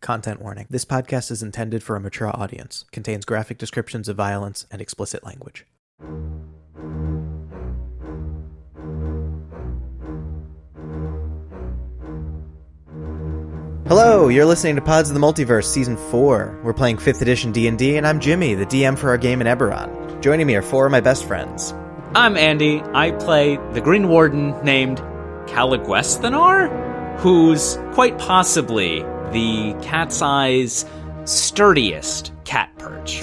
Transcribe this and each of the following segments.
Content warning. This podcast is intended for a mature audience. Contains graphic descriptions of violence and explicit language. Hello, you're listening to Pods of the Multiverse Season 4. We're playing 5th edition D&D, and I'm Jimmy, the DM for our game in Eberron. Joining me are 4 of my best friends. I'm Andy. I play the Green Warden named Caliguesthanar, who's quite possibly the cat's eye's sturdiest cat perch.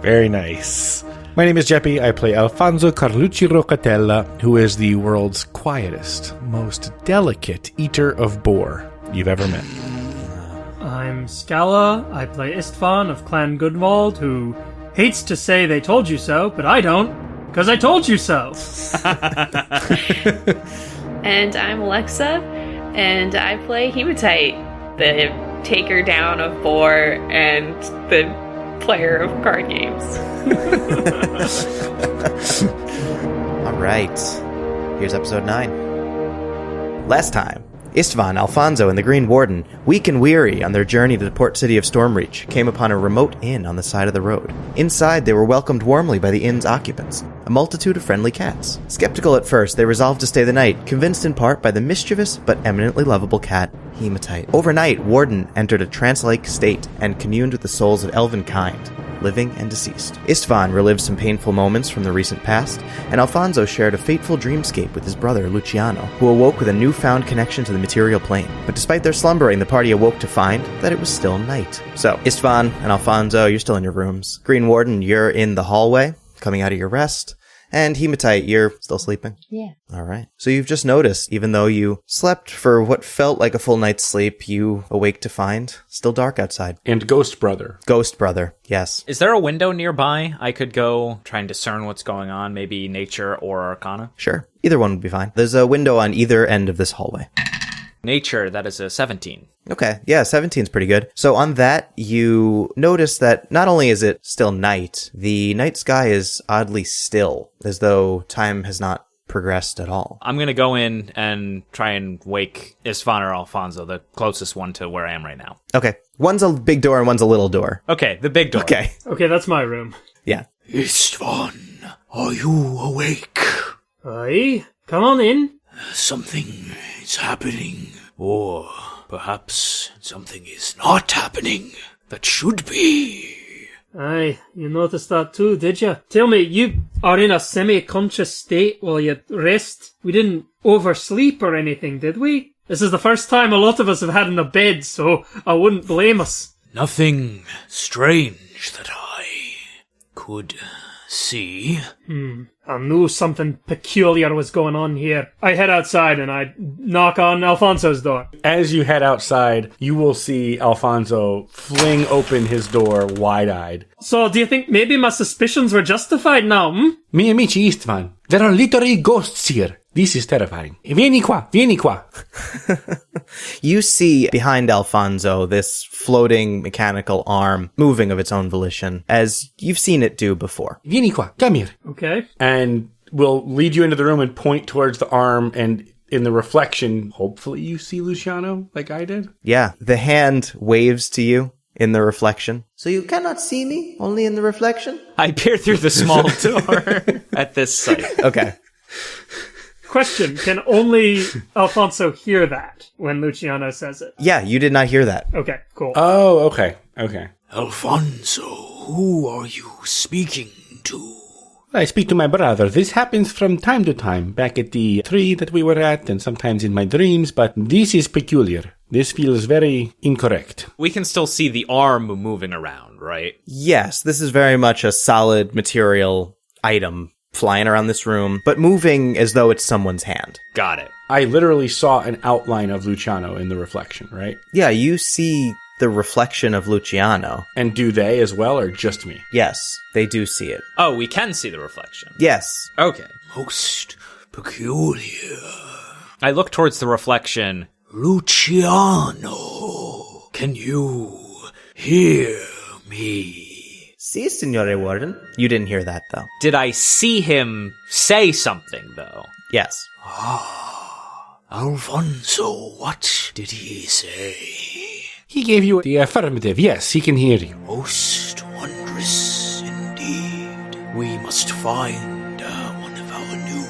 Very nice. My name is Geppi. I play Alfonso Carlucci Rocatella, who is the world's quietest, most delicate eater of boar you've ever met. I'm Scala. I play Istvan of Clan Goodwald, who hates to say they told you so, but I don't, because I told you so. And I'm Alexa, and I play Hematite, the taker down of boar and the player of card games. All right. Here's episode 9. Last time, Istvan, Alfonso, and the Green Warden, weak and weary on their journey to the port city of Stormreach, came upon a remote inn on the side of the road. Inside, they were welcomed warmly by the inn's occupants, a multitude of friendly cats. Skeptical at first, they resolved to stay the night, convinced in part by the mischievous but eminently lovable cat, Hematite. Overnight, Warden entered a trance-like state and communed with the souls of elven kind, living and deceased. Istvan relived some painful moments from the recent past, and Alfonso shared a fateful dreamscape with his brother, Luciano, who awoke with a newfound connection to the material plane. But despite their slumbering, the party awoke to find that it was still night. So, Istvan and Alfonso, you're still in your rooms. Green Warden, you're in the hallway, coming out of your rest. And Hematite, you're still sleeping? Yeah. All right. So you've just noticed, even though you slept for what felt like a full night's sleep, you awake to find still dark outside. And Ghost Brother. Ghost Brother, yes. Is there a window nearby I could go try and discern what's going on? Maybe nature or arcana? Sure. Either one would be fine. There's a window on either end of this hallway. Nature, that is a 17. Okay, yeah, 17's pretty good. So on that, you notice that not only is it still night, the night sky is oddly still, as though time has not progressed at all. I'm going to go in and try and wake Istvan or Alfonso, the closest one to where I am right now. Okay, one's a big door and one's a little door. Okay, the big door. Okay. Okay, that's my room. Yeah. Istvan, are you awake? Aye, come on in. Something is happening, or perhaps something is not happening that should be. Aye, you noticed that too, did you? Tell me, you are in a semi-conscious state while you rest? We didn't oversleep or anything, did we? This is the first time a lot of us have had in a bed, so I wouldn't blame us. Nothing strange that I could see. I knew something peculiar was going on here. I head outside and I knock on Alfonso's door. As you head outside, you will see Alfonso fling open his door wide-eyed. So, do you think maybe my suspicions were justified now, Mi amici Istvan, there are literally ghosts here. This is terrifying. Vieni qua, vieni qua. You see behind Alfonso this floating mechanical arm moving of its own volition, as you've seen it do before. Vieni qua, come here. Okay. And we'll lead you into the room and point towards the arm, and in the reflection, hopefully you see Luciano like I did. Yeah, the hand waves to you in the reflection. So you cannot see me, only in the reflection? I peer through the small door at this site. Okay. Question, can only Alfonso hear that when Luciano says it? Yeah, you did not hear that. Okay, cool. Oh, okay, okay. Alfonso, who are you speaking to? I speak to my brother. This happens from time to time, back at the tree that we were at, and sometimes in my dreams, but this is peculiar. This feels very incorrect. We can still see the arm moving around, right? Yes, this is very much a solid material item flying around this room, but moving as though it's someone's hand. Got it. I literally saw an outline of Luciano in the reflection, right? Yeah, you see the reflection of Luciano. And do they as well, or just me? Yes, they do see it. Oh, we can see the reflection. Yes. Okay. Most peculiar. I look towards the reflection. Luciano, can you hear me? Si, Signore Warden. You didn't hear that, though. Did I see him say something, though? Yes. Alfonso, what did he say? He gave you the affirmative. Yes, he can hear you. Most wondrous indeed. We must find one of our new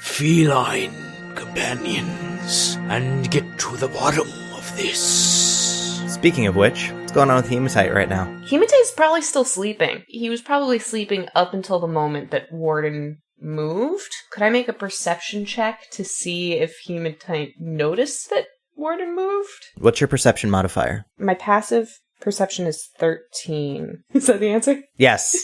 feline companions and get to the bottom of this. Speaking of which, what's going on with Hematite right now? Hematite's probably still sleeping. He was probably sleeping up until the moment that Warden moved. Could I make a perception check to see if Hematite noticed that Warden moved? What's your perception modifier? My passive perception is 13. Is that the answer? Yes.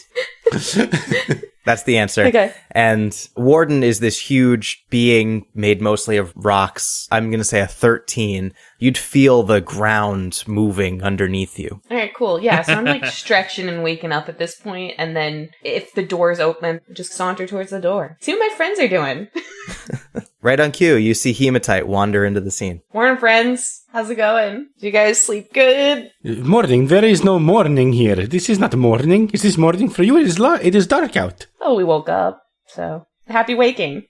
That's the answer. Okay. And Warden is this huge being made mostly of rocks. I'm going to say a 13. You'd feel the ground moving underneath you. All right, cool. Yeah, so I'm like stretching and waking up at this point, and then if the door's open, just saunter towards the door. See what my friends are doing. Right on cue, you see Hematite wander into the scene. Morning, friends. How's it going? Do you guys sleep good? Morning. There is no morning here. This is not morning. Is this morning for you? It is dark out. Oh, we woke up, so happy waking.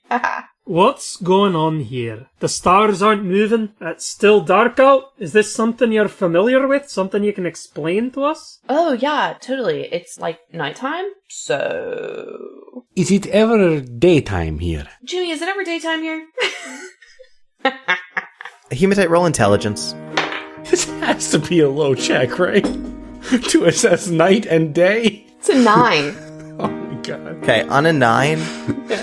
What's going on here? The stars aren't moving. It's still dark out. Is this something you're familiar with? Something you can explain to us? Oh, yeah, totally. It's like nighttime, so... Is it ever daytime here? Jimmy, is it ever daytime here? Hematite, roll intelligence. This has to be a low check, right? To assess night and day? It's a 9. Oh my god. Okay, on a 9,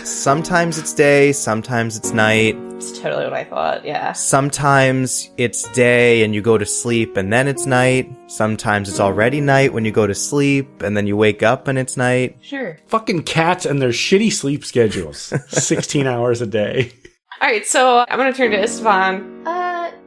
sometimes it's day, sometimes it's night. It's totally what I thought, yeah. Sometimes it's day and you go to sleep and then it's night. Sometimes it's already night when you go to sleep and then you wake up and it's night. Sure. Fucking cats and their shitty sleep schedules. 16 hours a day. Alright, so I'm gonna turn to Istvan.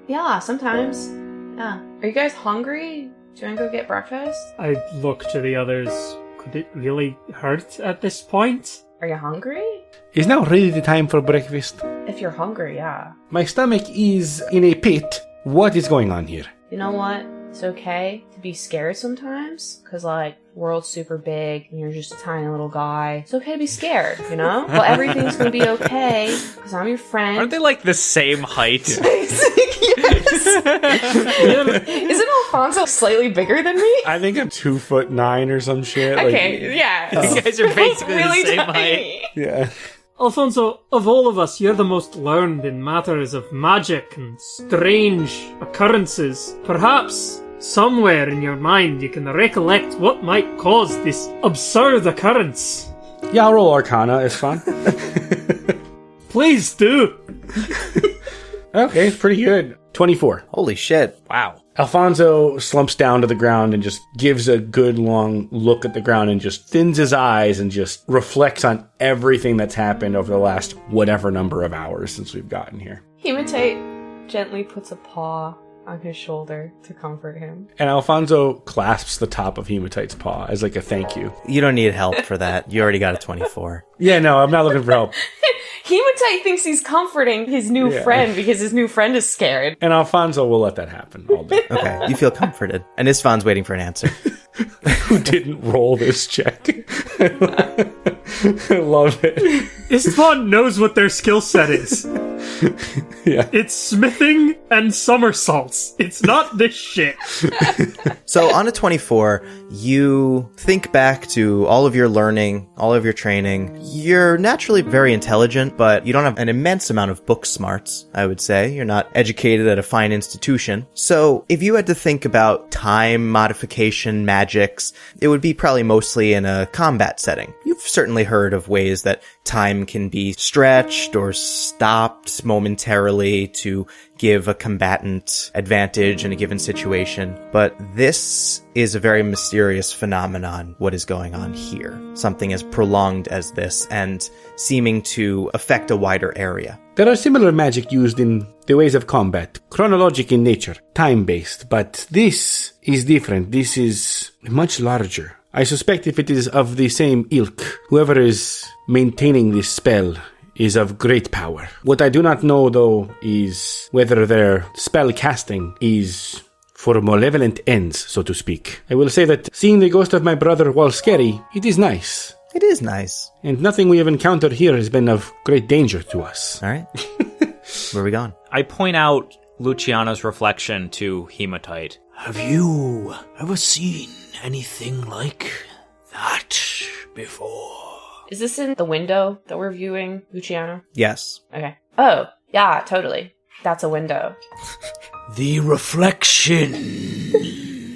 Yeah, sometimes. Yeah. Are you guys hungry? Do you wanna go get breakfast? I look to the others. Could it really hurt at this point? Are you hungry? Is now really the time for breakfast? If you're hungry, yeah. My stomach is in a pit. What is going on here? You know what? It's okay to be scared sometimes, because, like, the world's super big, and you're just a tiny little guy. It's okay to be scared, you know? Well, everything's gonna be okay, because I'm your friend. Aren't they like the same height? Yes! Isn't Alfonso slightly bigger than me? I think I'm 2'9" or some shit. Okay, yeah. You guys are basically really the same tiny. height. Yeah. Alfonso, of all of us, you're the most learned in matters of magic and strange occurrences. Perhaps somewhere in your mind you can recollect what might cause this absurd occurrence. Yeah, I'll roll Arcana, it's fine. Please do. Okay, it's pretty good. 24. Holy shit. Wow. Alfonso slumps down to the ground and just gives a good long look at the ground and just thins his eyes and just reflects on everything that's happened over the last whatever number of hours since we've gotten here. Hematite gently puts a paw on his shoulder to comfort him. And Alfonso clasps the top of Hematite's paw as like a thank you. You don't need help for that. You already got a 24. Yeah, no, I'm not looking for help. Hematite thinks he's comforting his new friend because his new friend is scared. And Alfonso will let that happen all day. Okay, you feel comforted. And Istvan's waiting for an answer. Who didn't roll this check? I love it. Istvan knows what their skill set is. Yeah. It's smithing and somersaults. It's not this shit. So on a 24, you think back to all of your learning, all of your training. You're naturally very intelligent, but you don't have an immense amount of book smarts, I would say. You're not educated at a fine institution. So if you had to think about time, modification, magics, it would be probably mostly in a combat setting. You've certainly heard of ways that time can be stretched or stopped momentarily to give a combatant advantage in a given situation. But this is a very mysterious phenomenon, what is going on here. Something as prolonged as this and seeming to affect a wider area. There are similar magic used in the ways of combat, chronologic in nature, time-based, but this is different. This is much larger. I suspect if it is of the same ilk, whoever is maintaining this spell is of great power. What I do not know, though, is whether their spell casting is for malevolent ends, so to speak. I will say that seeing the ghost of my brother, while scary, it is nice. It is nice. And nothing we have encountered here has been of great danger to us. All right. Where are we going? I point out Luciano's reflection to Hematite. Have you ever seen anything like that before? Is this in the window that we're viewing, Luciano? Yes. Okay. Oh, yeah, totally. That's a window. The reflection,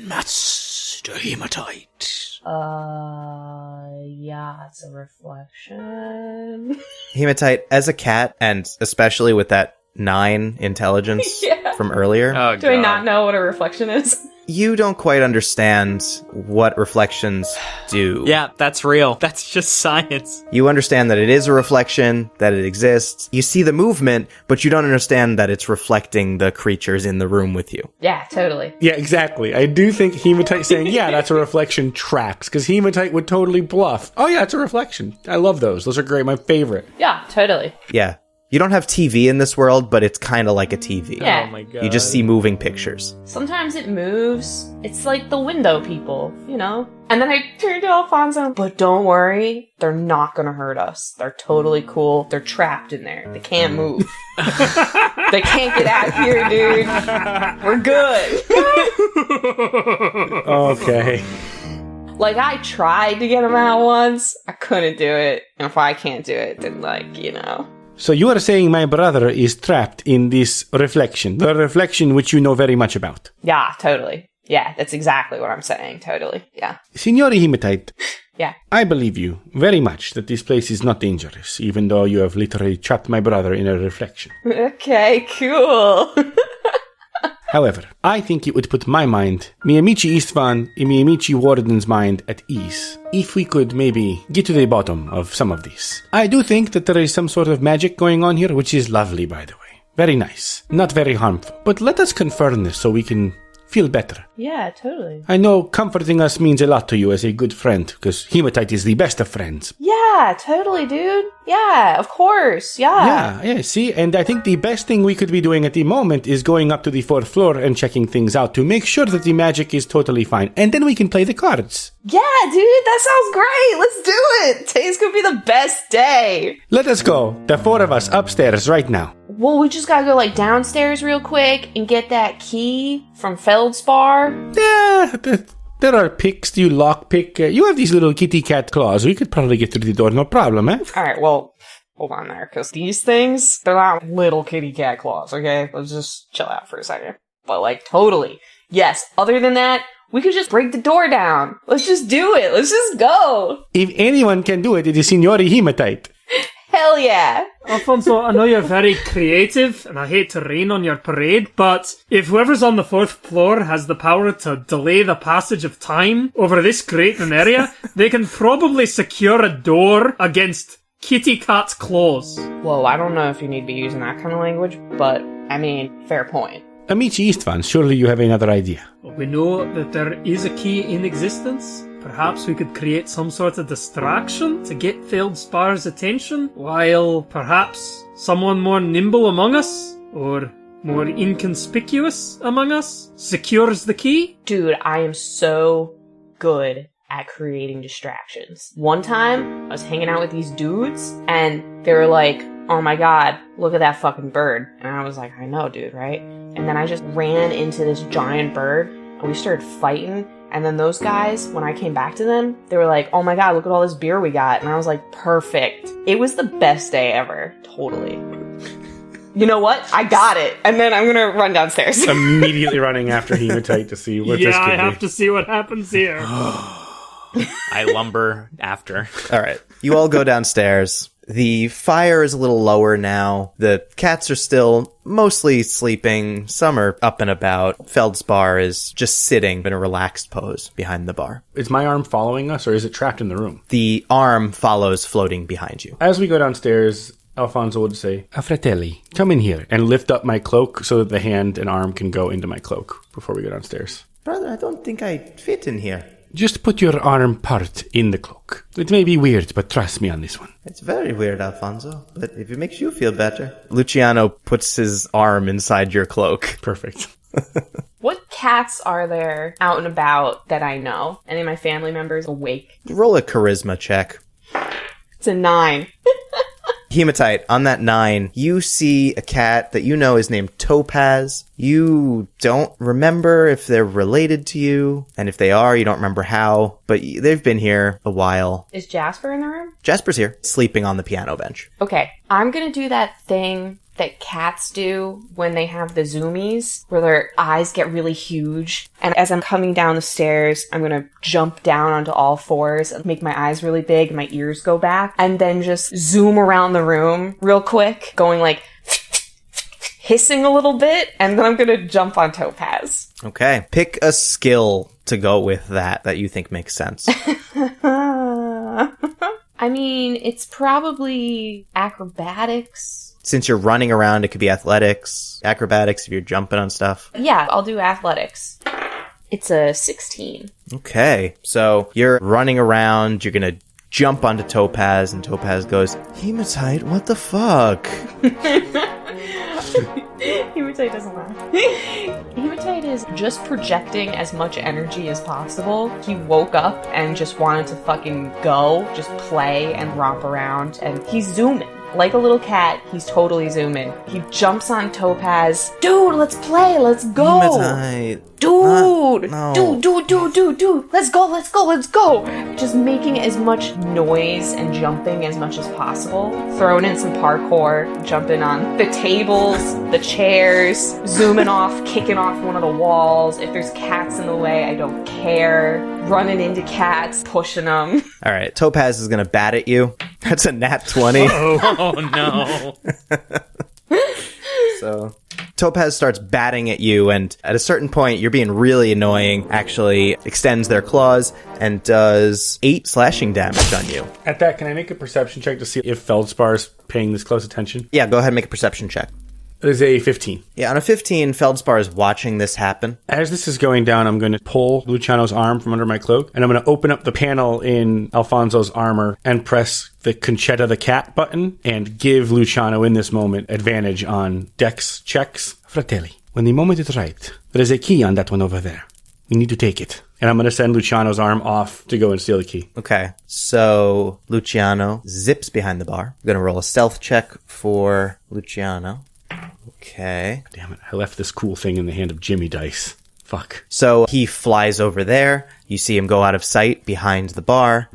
Master Hematite. Yeah, it's a reflection. Hematite, as a cat, and especially with that 9 intelligence from earlier, Oh, Do I not know what a reflection is? you don't quite understand what reflections do. Yeah, that's real. That's just science. You understand that it is a reflection, that it exists. You see the movement, but you don't understand that it's reflecting the creatures in the room with you. Yeah, totally. Yeah, exactly. I do think Hematite saying, yeah, that's a reflection tracks, because Hematite would totally bluff. Oh, yeah, it's a reflection. I love those. Those are great. My favorite. Yeah, totally. Yeah. You don't have TV in this world, but it's kind of like a TV. Yeah. Oh my god. You just see moving pictures. Sometimes it moves. It's like the window people, you know? And then I turned to Alfonso, but don't worry, they're not gonna hurt us. They're totally cool. They're trapped in there. They can't move. They can't get out here, dude. We're good. Okay. Like, I tried to get them out once. I couldn't do it. And if I can't do it, then, like, you know. So you are saying my brother is trapped in this reflection, the reflection which you know very much about. Yeah, totally. Yeah, that's exactly what I'm saying. Totally. Yeah. Signori Hematite, Yeah. I believe you very much that this place is not dangerous, even though you have literally trapped my brother in a reflection. Okay, cool. However, I think it would put my mind, mi amici Istvan and mi amici Warden's mind at ease, if we could maybe get to the bottom of some of this. I do think that there is some sort of magic going on here, which is lovely, by the way. Very nice. Not very harmful. But let us confirm this so we can feel better. Yeah, totally. I know comforting us means a lot to you as a good friend, because Hematite is the best of friends. Yeah, totally, dude. Yeah, of course. Yeah, see, and I think the best thing we could be doing at the moment is going up to the 4th floor and checking things out to make sure that the magic is totally fine, and then we can play the cards. Yeah, dude, that sounds great. Let's do it. Today's gonna be the best day. Let us go, the 4 of us, upstairs right now. Well, we just gotta go, like, downstairs real quick and get that key from Feldspar. Yeah, there are picks, you lockpick. You have these little kitty cat claws. We could probably get through the door, no problem, eh? Alright, well, hold on there, because these things, they're not little kitty cat claws, okay? Let's just chill out for a second. But, like, totally. Yes, other than that, we could just break the door down. Let's just do it. Let's just go. If anyone can do it, it is Signori Hematite. Hell yeah. Alfonso, I know you're very creative, and I hate to rain on your parade, but if whoever's on the 4th floor has the power to delay the passage of time over this great an area, they can probably secure a door against kitty cat's claws. Whoa, I don't know if you need to be using that kind of language, but, I mean, fair point. Amici Istvan, surely you have another idea. We know that there is a key in existence. Perhaps we could create some sort of distraction to get Feldspar's attention, while perhaps someone more nimble among us, or more inconspicuous among us, secures the key? Dude, I am so good at creating distractions. One time, I was hanging out with these dudes, and they were like, oh my god, look at that fucking bird. And I was like, I know, dude, right? And then I just ran into this giant bird, and we started fighting. And then those guys, when I came back to them, they were like, oh my god, look at all this beer we got. And I was like, perfect. It was the best day ever. Totally. You know what? I got it. And then I'm gonna run downstairs. Immediately running after Hematite to see what this Yeah, could I be. have to see what happens here. I lumber after. All right. You all go downstairs. The fire is a little lower now. The cats are still mostly sleeping. Some are up and about. Feldspar is just sitting in a relaxed pose behind the bar. Is my arm following us, or is it trapped in the room? The arm follows floating behind you. As we go downstairs, Alfonso would say, Fratelli, come in here, and lift up my cloak so that the hand and arm can go into my cloak before we go downstairs. Brother, I don't think I fit in here. Just put your arm part in the cloak. It may be weird, but trust me on this one. It's very weird, Alfonso, but if it makes you feel better. Luciano puts his arm inside your cloak. Perfect. What cats are there out and about that I know? Any of my family members awake? Roll a charisma check. It's a 9. Hematite, on that 9, you see a cat that you know is named Topaz. You don't remember if they're related to you, and if they are, you don't remember how, but they've been here a while. Is Jasper in the room? Jasper's here, sleeping on the piano bench. Okay, I'm gonna do that thing that cats do when they have the zoomies, where their eyes get really huge. And as I'm coming down the stairs, I'm gonna jump down onto all fours and make my eyes really big and my ears go back, and then just zoom around the room real quick, going like hissing a little bit, and then I'm gonna jump on Topaz. Okay. Pick a skill to go with that you think makes sense. I mean, it's probably acrobatics. Since you're running around, it could be athletics, acrobatics if you're jumping on stuff. Yeah, I'll do athletics. It's a 16. Okay, so you're running around, you're gonna jump onto Topaz, and Topaz goes, Hematite, what the fuck? Hematite doesn't laugh. Hematite is just projecting as much energy as possible. He woke up and just wanted to fucking go, just play and romp around, and he's zooming. Like a little cat, he's totally zooming. He jumps on Topaz. Dude, let's play, let's go! Hematite. Dude! No. Dude! Let's go! Just making as much noise and jumping as much as possible. Throwing in some parkour, jumping on the tables, the chairs, zooming off, kicking off one of the walls. If there's cats in the way, I don't care. Running into cats, pushing them. All right, Topaz is going to bat at you. That's a nat 20. Oh, no. So Topaz starts batting at you, and at a certain point, you're being really annoying, actually extends their claws and does 8 slashing damage on you. At that, can I make a perception check to see if Feldspar's paying this close attention? Yeah, go ahead and make a perception check. It is a 15. Yeah, on a 15, Feldspar is watching this happen. As this is going down, I'm going to pull Luciano's arm from under my cloak, and I'm going to open up the panel in Alfonso's armor and press the Conchetta the Cat button and give Luciano in this moment advantage on dex checks. Fratelli, when the moment is right, there is a key on that one over there. We need to take it. And I'm going to send Luciano's arm off to go and steal the key. Okay, so Luciano zips behind the bar. I'm going to roll a stealth check for Luciano. Okay. Damn it, I left this cool thing in the hand of Jimmy Dice. Fuck. So he flies over there. You see him go out of sight behind the bar.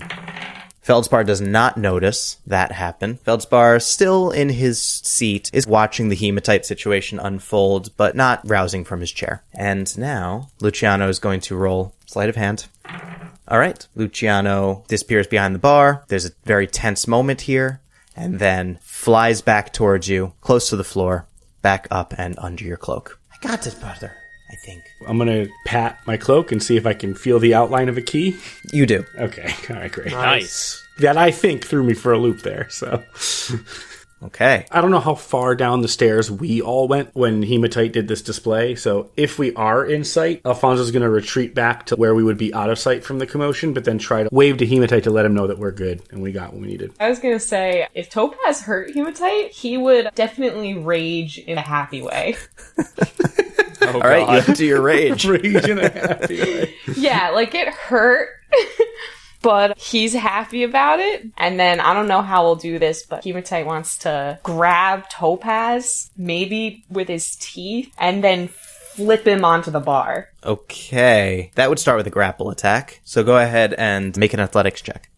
Feldspar does not notice that happen. Feldspar, still in his seat, is watching the hematite situation unfold, but not rousing from his chair. And now, Luciano is going to roll sleight of hand. All right. Luciano disappears behind the bar. There's a very tense moment here, and then flies back towards you, close to the floor, back up and under your cloak. I got this, brother, I think. I'm going to pat my cloak and see if I can feel the outline of a key. You do. Okay, all right, great. Nice. That, I think, threw me for a loop there, so... Okay. I don't know how far down the stairs we all went when Hematite did this display, so if we are in sight, Alfonso's going to retreat back to where we would be out of sight from the commotion, but then try to wave to Hematite to let him know that we're good and we got what we needed. I was gonna say, if Topaz hurt Hematite, he would definitely rage in a happy way. All right, you have to your rage. Rage in a happy way. Yeah, like it hurt, but he's happy about it. And then I don't know how we'll do this, but Hematite wants to grab Topaz, maybe with his teeth, and then flip him onto the bar. Okay. That would start with a grapple attack. So go ahead and make an athletics check.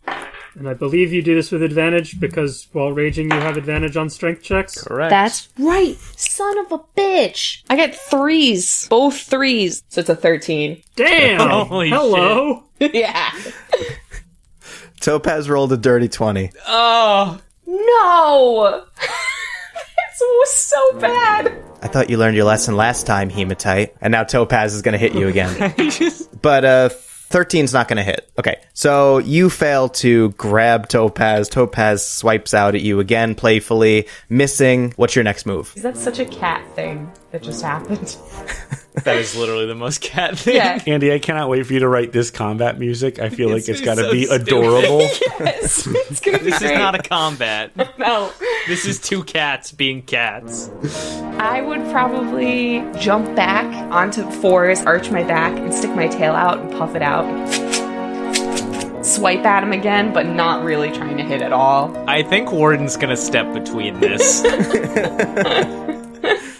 And I believe you do this with advantage because while raging you have advantage on strength checks. Correct. That's right, son of a bitch. I get 3s, both 3s. So it's a 13. Damn! Holy Hello! Yeah. Topaz rolled a dirty 20. Oh. No! This was so bad. I thought you learned your lesson last time, Hematite, and now Topaz is going to hit you again. But 13's not going to hit. Okay, so you fail to grab Topaz. Topaz swipes out at you again, playfully, missing. What's your next move? Is that such a cat thing that just happened? That is literally the most cat thing. Yeah. Andy, I cannot wait for you to write this combat music. I feel like it's got to so be stupid. adorable. Yes, it's gonna be This great. is not a combat. No. This is two cats being cats. I would probably jump back onto 4s, arch my back, and stick my tail out and puff it out. swipe at him again, but not really trying to hit at all. I think Warden's gonna step between this.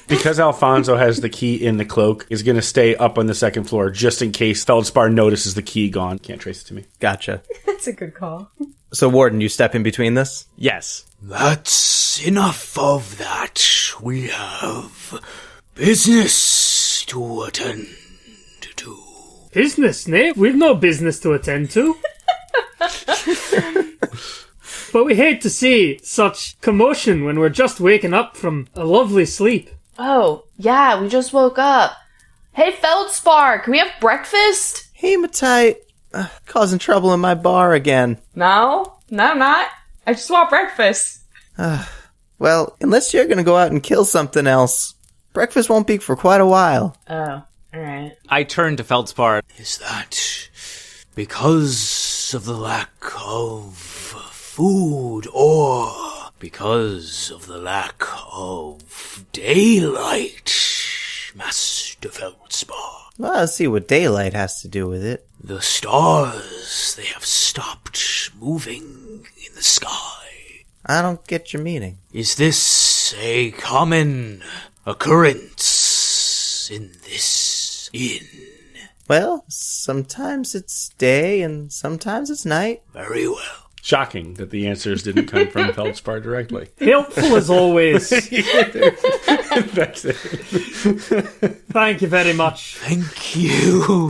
Because Alfonso has the key in the cloak, is going to stay up on the second floor just in case Feldspar notices the key gone. Can't trace it to me. Gotcha. That's a good call. So, Warden, you step in between this? Yes. That's enough of that. We have business to attend to. Business, Nate? We've no business to attend to. But we hate to see such commotion when we're just waking up from a lovely sleep. Oh, yeah, we just woke up. Hey, Feldspar, can we have breakfast? Hematite, causing trouble in my bar again. No, I'm not. I just want breakfast. Well, unless you're gonna go out and kill something else, breakfast won't be for quite a while. Oh, alright. I turn to Feldspar. Is that because of the lack of food or because of the lack of daylight, Master Feldspar? Well, let's see what daylight has to do with it. The stars, they have stopped moving in the sky. I don't get your meaning. Is this a common occurrence in this inn? Well, sometimes it's day and sometimes it's night. Very well. Shocking that the answers didn't come from Feldspar directly. Helpful as always. That's it. Thank you very much. Thank you.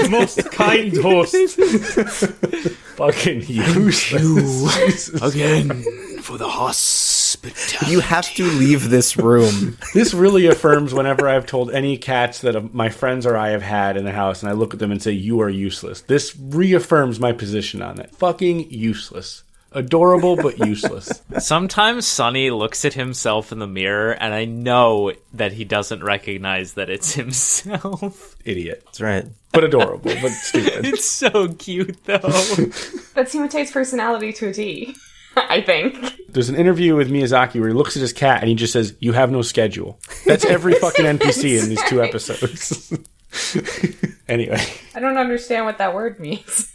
Most kind host. Fucking Thank you useless. again for the hospitality. You have to leave this room. This really affirms whenever I've told any cats that my friends or I have had in the house, and I look at them and say, you are useless. This reaffirms my position on it. Fucking useless. Adorable, but useless. Sometimes Sonny looks at himself in the mirror, and I know that he doesn't recognize that it's himself. Idiot. That's right. But adorable, but stupid. It's so cute, though. That's Hematite's personality to a T, I think. There's an interview with Miyazaki where he looks at his cat and he just says, you have no schedule. That's every fucking NPC in these 2 episodes. Anyway. I don't understand what that word means.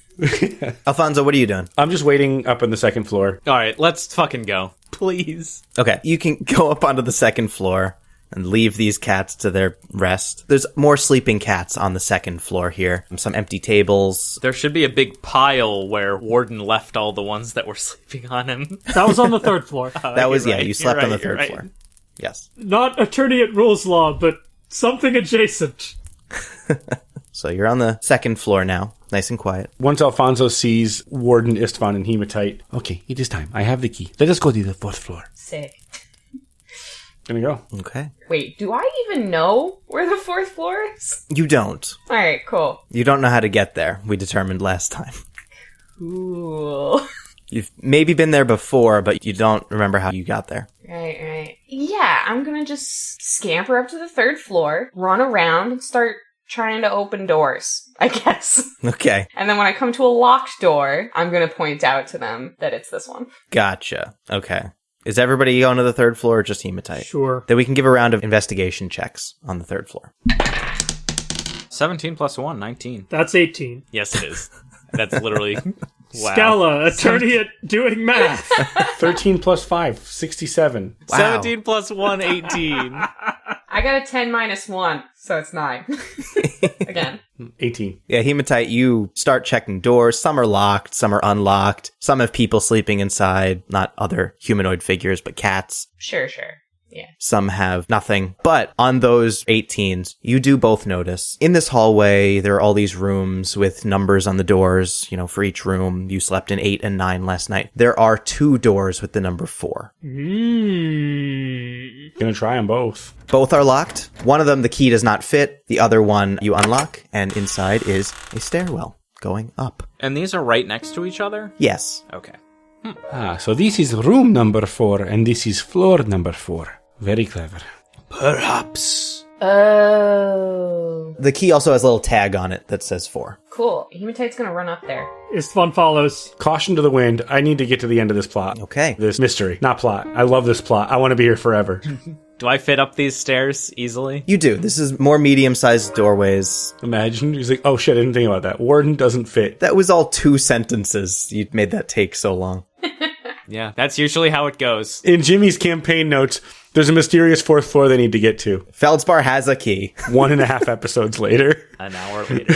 Alfonso, what are you doing? I'm just waiting up on the second floor. All right, let's fucking go. Please. Okay, you can go up onto the second floor and leave these cats to their rest. There's more sleeping cats on the second floor here. Some empty tables. There should be a big pile where Warden left all the ones that were sleeping on him. That was on the 3rd floor. That was, You're right, you slept you're on the right, you're 3rd right. floor. Yes. Not attorney at Rules Law, but something adjacent. So you're on the second floor now. Nice and quiet. Once Alfonso sees Warden, Istvan, and Hematite, okay, it is time. I have the key. Let us go to the 4th floor. Sick. Gonna go. Okay. Wait, do I even know where the 4th floor is? You don't. Alright, cool. You don't know how to get there, we determined last time. Cool. You've maybe been there before, but you don't remember how you got there. Right. Yeah, I'm gonna just scamper up to the 3rd floor, run around, and start trying to open doors, I guess. Okay. And then when I come to a locked door, I'm gonna point out to them that it's this one. Gotcha. Okay. Is everybody going to the 3rd floor or just Hematite? Sure. Then we can give a round of investigation checks on the 3rd floor. 17 plus 1, 19. That's 18. Yes, it is. That's literally... Wow. Scala, attorney at doing math. 13 plus 5, 67. Wow. 17 plus 1, 18. I got a 10 minus 1, so it's 9. Again. 18. Yeah, Hematite, you start checking doors. Some are locked, some are unlocked. Some have people sleeping inside, not other humanoid figures, but cats. Sure. Yeah. Some have nothing. But on those 18s, you do both notice. In this hallway, there are all these rooms with numbers on the doors, for each room. You slept in 8 and 9 last night. There are 2 doors with the number 4. Gonna try them both. Both are locked. One of them, the key does not fit. The other one, you unlock, and inside is a stairwell going up. And these are right next to each other? Yes. Okay. So this is room number 4, and this is floor number 4. Very clever. Perhaps. Oh. The key also has a little tag on it that says 4. Cool. Hematite's gonna run up there. Istvan follows. Caution to the wind. I need to get to the end of this plot. Okay. This mystery, not plot. I love this plot. I want to be here forever. Do I fit up these stairs easily? You do. This is more medium-sized doorways. Imagine. He's like, oh shit, I didn't think about that. Warden doesn't fit. That was all 2 sentences. You made that take so long. Yeah, that's usually how it goes. In Jimmy's campaign notes, there's a mysterious 4th floor they need to get to. Feldspar has a key. 1.5 episodes later. An hour later.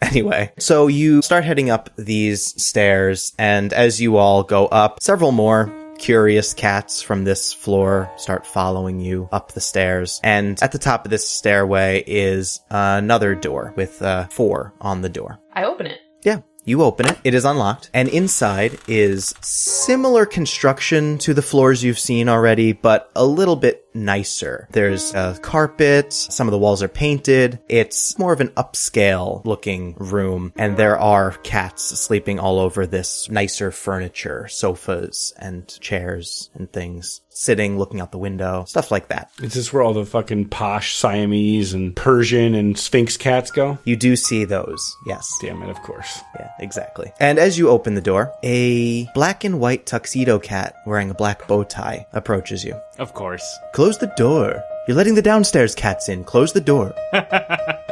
Anyway, so you start heading up these stairs, and as you all go up, several more curious cats from this floor start following you up the stairs. And at the top of this stairway is another door with 4 on the door. I open it. Yeah. You open it. It is unlocked. And inside is similar construction to the floors you've seen already, but a little bit nicer. There's a carpet. Some of the walls are painted. It's more of an upscale looking room. And there are cats sleeping all over this nicer furniture, sofas and chairs and things. Sitting, looking out the window, stuff like that. Is this where all the fucking posh Siamese and Persian and Sphinx cats go? You do see those, yes. Damn it, of course. Yeah, exactly. And as you open the door, a black and white tuxedo cat wearing a black bow tie approaches you. Of course. Close the door. You're letting the downstairs cats in. Close the door.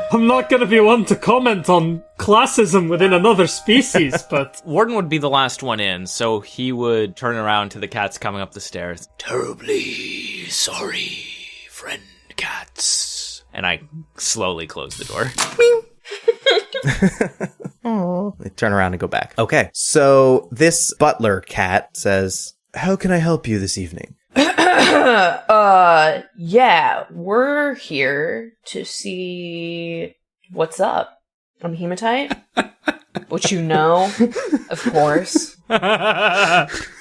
I'm not going to be one to comment on classism within another species, but... Warden would be the last one in, so he would turn around to the cats coming up the stairs. Terribly sorry, friend cats. And I slowly close the door. They turn around and go back. Okay, so this butler cat says, "How can I help you this evening?" Yeah, we're here to see what's up. I'm Hematite, which you know, of course.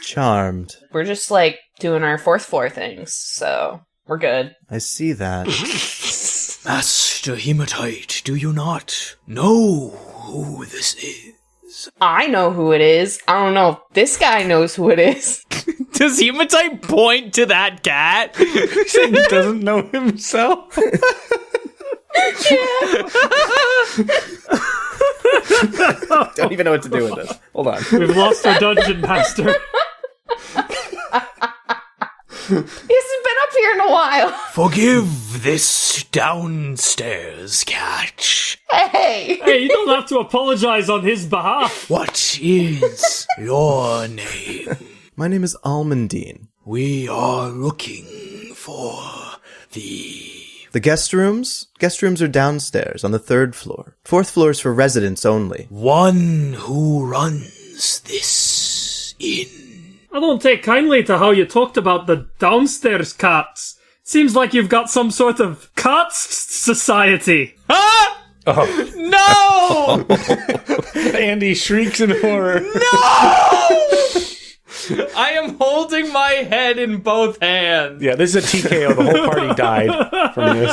Charmed. We're just, like, doing our 4th floor things, so we're good. I see that. Master Hematite, do you not know who this is? I know who it is. I don't know if this guy knows who it is. Does Hematite point to that cat? He doesn't know himself. Don't even know what to do with this. Hold on. We've lost our dungeon master. He hasn't been up here in a while. Forgive this downstairs cat. Hey! Hey, you don't have to apologize on his behalf. What is your name? My name is Almondine. We are looking for the... The guest rooms? Guest rooms are downstairs on the 3rd floor. 4th floor is for residents only. one who runs this inn. I don't take kindly to how you talked about the downstairs cats. Seems like you've got some sort of cats society. Ah! Oh. No! Andy shrieks in horror. No! I am holding my head in both hands. Yeah, this is a TKO. The whole party died from this.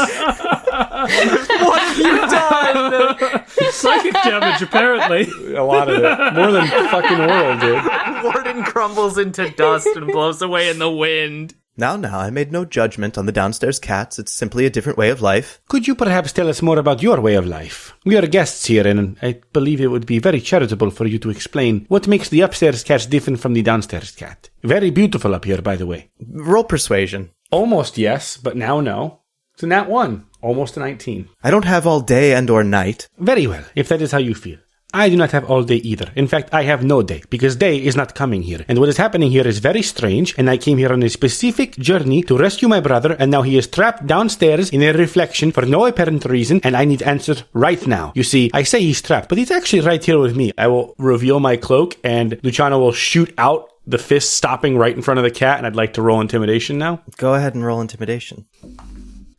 What have you done? Psychic damage, apparently. A lot of it. More than fucking Oral did. Warden crumbles into dust and blows away in the wind. Now, I made no judgment on the downstairs cats. It's simply a different way of life. Could you perhaps tell us more about your way of life? We are guests here, and I believe it would be very charitable for you to explain what makes the upstairs cat different from the downstairs cat. Very beautiful up here, by the way. Roll persuasion. Almost yes, but now no. It's a nat 1. Almost a 19. I don't have all day and or night. Very well, if that is how you feel. I do not have all day either. In fact, I have no day, because day is not coming here. And what is happening here is very strange, and I came here on a specific journey to rescue my brother, and now he is trapped downstairs in a reflection for no apparent reason, and I need answers right now. You see, I say he's trapped, but he's actually right here with me. I will reveal my cloak, and Luciano will shoot out the fist stopping right in front of the cat, and I'd like to roll intimidation now. Go ahead and roll intimidation.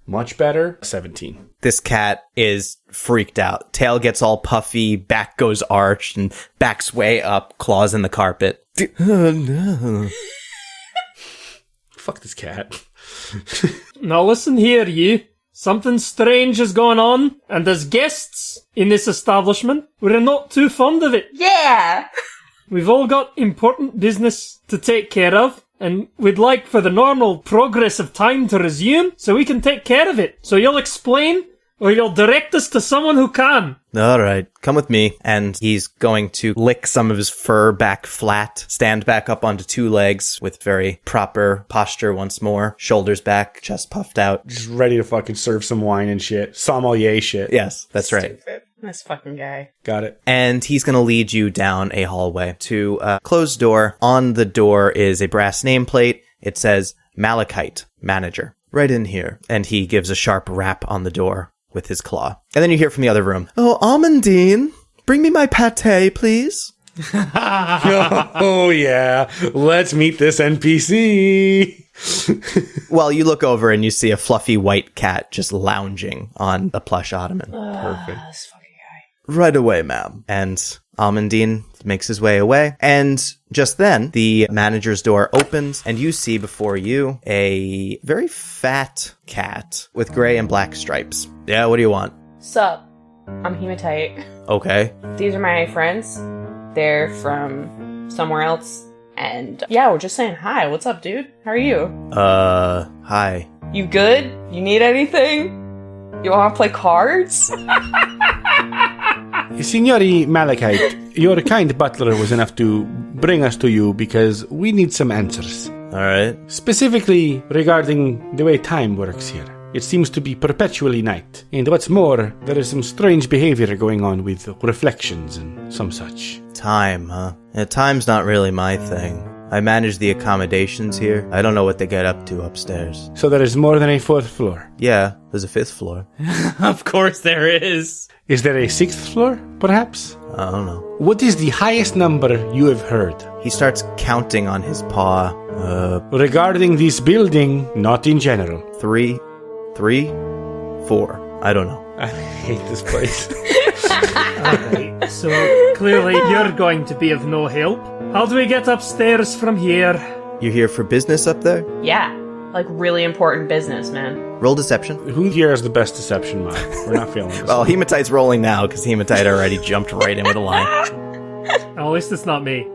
Much better. 17. This cat is freaked out. Tail gets all puffy, back goes arched, and backs way up, claws in the carpet. Oh, no. Fuck this cat. Now listen here, you. Something strange is going on, and as guests in this establishment, we're not too fond of it. Yeah! We've all got important business to take care of, and we'd like for the normal progress of time to resume so we can take care of it. So you'll explain or you'll direct us to someone who can. All right, come with me. And he's going to lick some of his fur back flat, stand back up onto two legs with very proper posture once more, shoulders back, chest puffed out. Just ready to fucking serve some wine and shit. Sommelier shit. Yes, that's right. Stupid. This fucking guy. Got it. And he's going to lead you down a hallway to a closed door. On the door is a brass nameplate. It says Malachite, manager. Right in here. And he gives a sharp rap on the door with his claw. And then you hear from the other room, "Oh, Amandine, bring me my pate, please." Oh, yeah. Let's meet this NPC. Well, you look over and you see a fluffy white cat just lounging on a plush ottoman. Perfect. This fucking guy. "Right away, ma'am." And Amandine makes his way away. And just then, the manager's door opens, and you see before you a very fat cat with gray and black stripes. "Yeah, what do you want?" Sup? I'm Hematite. "Okay." These are my friends. They're from somewhere else. And yeah, we're just saying hi. What's up, dude? How are you? Hi. You good? You need anything? You wanna play cards? Signori Malachite, your kind butler was enough to bring us to you because we need some answers. All right. Specifically regarding the way time works here. It seems to be perpetually night. And what's more, there is some strange behavior going on with reflections and some such. Time, huh? Yeah, time's not really my thing. I manage the accommodations here. I don't know what they get up to upstairs. So there is more than a fourth floor. Yeah, there's a fifth floor. Of course there is. Is there a sixth floor, perhaps? I don't know. What is the highest number you have heard? He starts counting on his paw. Regarding this building, not in general. 3, 4. I don't know. I hate this place. Alright, so clearly you're going to be of no help. How do we get upstairs from here? You here for business up there? Yeah. Like really important business, man. Roll deception. Who here has the best deception, Mike? We're not feeling this. Well, Hematite's rolling now because Hematite already jumped right in with a line. At least it's not me.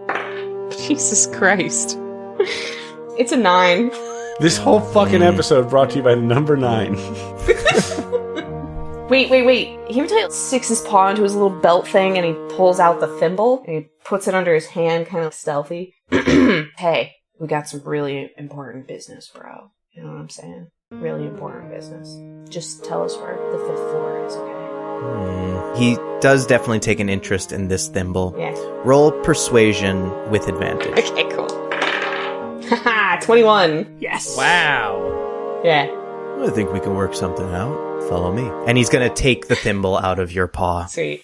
Jesus Christ. It's a 9. This whole fucking episode brought to you by number 9. Wait. Hematite sticks his paw into his little belt thing and he pulls out the thimble and he puts it under his hand, kind of stealthy. Hey, we got some really important business, bro. You know what I'm saying? Really important business. Just tell us where the 5th floor is, okay? He does definitely take an interest in this thimble. Yeah. Roll persuasion with advantage. Okay, cool. Haha, 21. Yes! Wow. Yeah. I think we can work something out. Follow me. And he's going to take the thimble out of your paw, Sweet.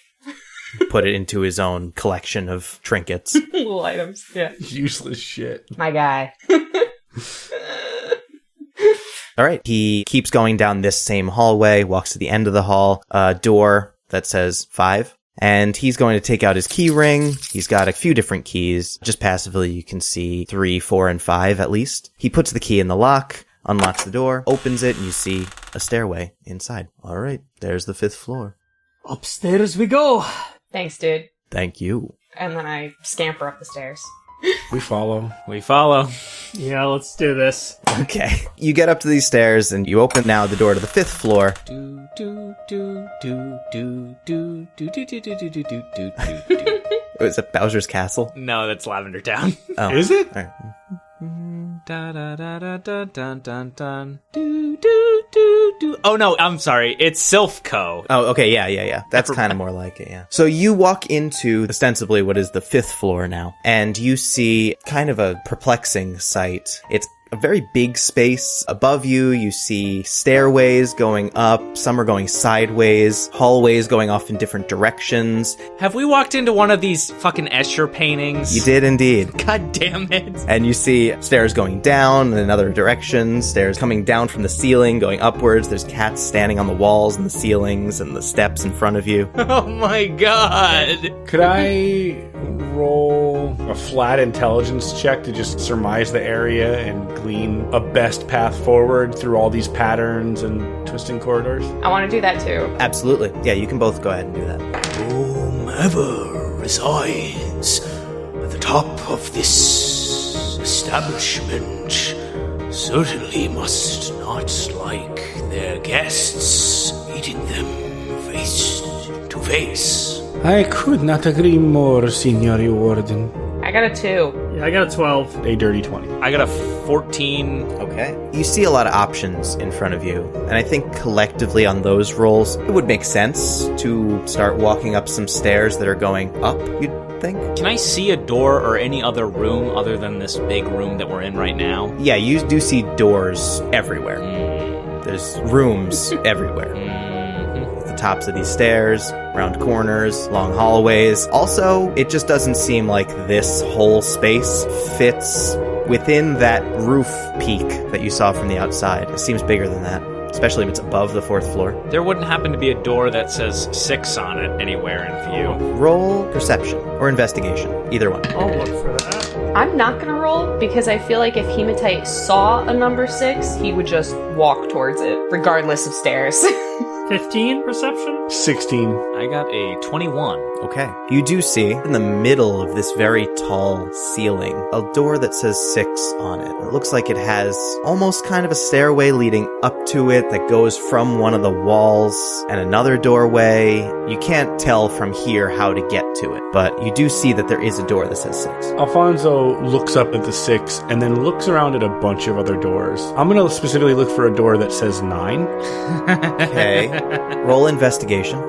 put it into his own collection of trinkets. Little items. Yeah. Useless shit. My guy. All right. He keeps going down this same hallway, walks to the end of the hall, a door that says 5. And he's going to take out his key ring. He's got a few different keys. Just passively, you can see 3, 4, and 5 at least. He puts the key in the lock, unlocks the door, opens it, and you see a stairway inside. All right. There's the 5th floor. Upstairs we go! Thanks, dude. Thank you. And then I scamper up the stairs. We follow. We follow. Yeah, let's do this. Okay. You get up to these stairs, and you open now the door to the 5th floor. Was it Bowser's Castle? No, that's Lavender Town. Oh. Is it? All right. Oh no, I'm sorry. It's Silphco. Oh, okay, yeah. That's kind of more like it, yeah. So you walk into ostensibly what is the 5th floor now, and you see kind of a perplexing sight. It's a very big space. Above you, you see stairways going up. Some are going sideways. Hallways going off in different directions. Have we walked into one of these fucking Escher paintings? You did indeed. God damn it. And you see stairs going down in another direction, stairs coming down from the ceiling, going upwards. There's cats standing on the walls and the ceilings and the steps in front of you. Oh my god. Could I roll a flat intelligence check to just surmise the area and glean a best path forward through all these patterns and twisting corridors? I want to do that too. Absolutely. Yeah, you can both go ahead and do that. Whomever resides at the top of this establishment certainly must not like their guests meeting meeting them face to face. I could not agree more, Signor Warden. I got a 2. Yeah, I got a 12. A dirty 20. I got a 14. Okay. You see a lot of options in front of you, and I think collectively on those rolls, it would make sense to start walking up some stairs that are going up, you'd think? Can I see a door or any other room other than this big room that we're in right now? Yeah, you do see doors everywhere. There's rooms everywhere. At the tops of these stairs, around corners, long hallways. Also, it just doesn't seem like this whole space fits within that roof peak that you saw from the outside. It seems bigger than that, especially if it's above the 4th floor. There wouldn't happen to be a door that says 6 on it anywhere in view. Roll perception or investigation, either one. I'll look for that. I'm not gonna roll because I feel like if Hematite saw a number 6, he would just walk towards it, regardless of stairs. 15 perception? 16. I got a 21. Okay. You do see, in the middle of this very tall ceiling, a door that says 6 on it. It looks like it has almost kind of a stairway leading up to it that goes from one of the walls and another doorway. You can't tell from here how to get to it, but you do see that there is a door that says 6. Alfonso looks up at the 6 and then looks around at a bunch of other doors. I'm going to specifically look for a door that says 9. Okay. Roll investigation.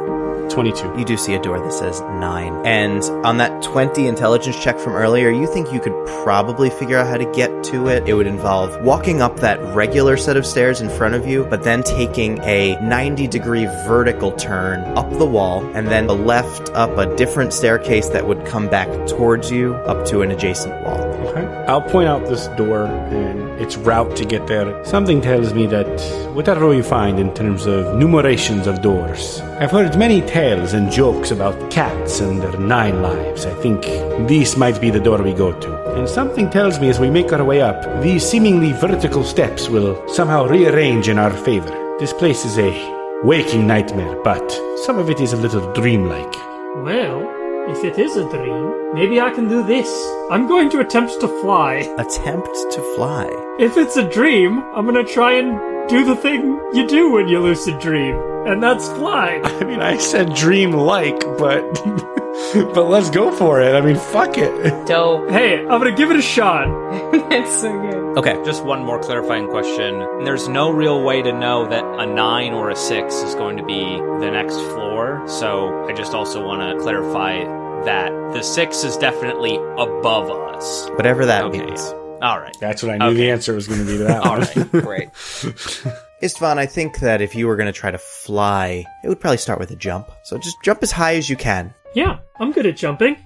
22. You do see a door that says 9. And on that 20 intelligence check from earlier, you think you could probably figure out how to get to it. It would involve walking up that regular set of stairs in front of you, but then taking a 90-degree vertical turn up the wall, and then a left up a different staircase that would come back towards you up to an adjacent wall. Okay. I'll point out this door and its route to get there. Something tells me that whatever you find in terms of numerations of doors, I've heard many tales and jokes about cats and their 9 lives. I think this might be the door we go to. And something tells me as we make our way up, these seemingly vertical steps will somehow rearrange in our favor. This place is a waking nightmare, but some of it is a little dreamlike. Well, if it is a dream, maybe I can do this. I'm going to attempt to fly. Attempt to fly. If it's a dream, I'm gonna try and do the thing you do when you lucid dream, and that's fly. I mean, I said dream-like, but but let's go for it. I mean, fuck it. Dope. Hey, I'm gonna give it a shot. That's so good. Okay, just one more clarifying question. There's no real way to know that a 9 or a 6 is going to be the next floor, so I just also want to clarify that the 6 is definitely above us. Whatever that Okay, means. yeah. All right. That's what I knew the answer was going to be to that All one. right, great. Istvan, I think that if you were going to try to fly, it would probably start with a jump. So just jump as high as you can. Yeah, I'm good at jumping.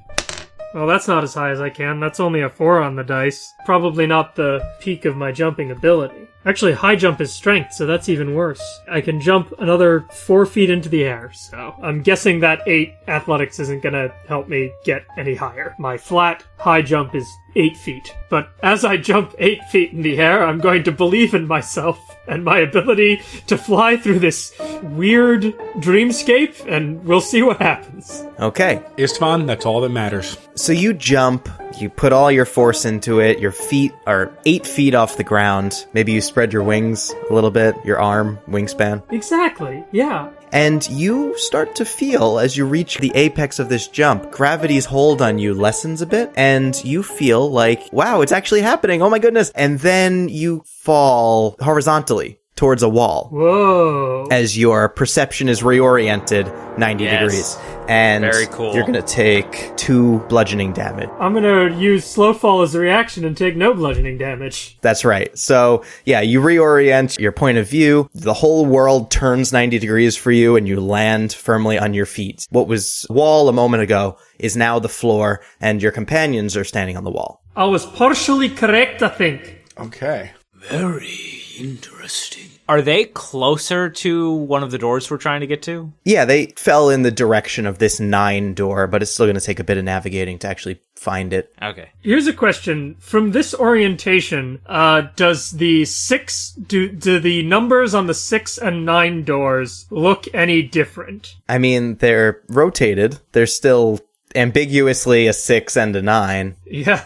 Well, that's not as high as I can. That's only a 4 on the dice. Probably not the peak of my jumping ability. Actually, high jump is strength, so that's even worse. I can jump another 4 feet into the air, so I'm guessing that 8 athletics isn't gonna help me get any higher. My flat high jump is 8 feet. But as I jump 8 feet in the air, I'm going to believe in myself and my ability to fly through this weird dreamscape, and we'll see what happens. Okay. Istvan, that's all that matters. So you jump, you put all your force into it, your feet are 8 feet off the ground. Maybe you spread your wings a little bit, your arm, wingspan. Exactly, yeah. And you start to feel, as you reach the apex of this jump, gravity's hold on you lessens a bit, and you feel like, wow, it's actually happening, oh my goodness. And then you fall horizontally towards a wall. Whoa. As your perception is reoriented 90 degrees. And Very cool. You're going to take 2 bludgeoning damage. I'm gonna use slow fall as a reaction and take no bludgeoning damage. That's right. So, yeah, you reorient your point of view. The whole world turns 90 degrees for you, and you land firmly on your feet. What was wall a moment ago is now the floor, and your companions are standing on the wall. I was partially correct, I think. Okay. Very interesting. Are they closer to one of the doors we're trying to get to? Yeah, they fell in the direction of this 9 door, but it's still going to take a bit of navigating to actually find it. Okay. Here's a question. From this orientation, does the 6, do the numbers on the 6 and 9 doors look any different? I mean, they're rotated. They're still ambiguously a 6 and a 9. Yeah.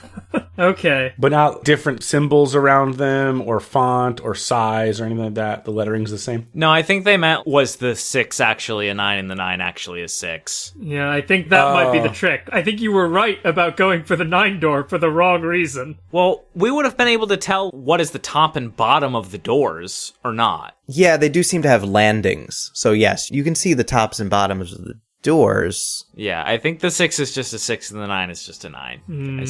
Okay. But not different symbols around them, or font, or size, or anything like that. The lettering's the same. No, I think they meant was the 6 actually a 9 and the 9 actually a 6. Yeah, I think that might be the trick. I think you were right about going for the 9 door for the wrong reason. Well, we would have been able to tell what is the top and bottom of the doors, or not. Yeah, they do seem to have landings. So yes, you can see the tops and bottoms of the doors. Yeah, I think the 6 is just a 6 and the 9 is just a 9.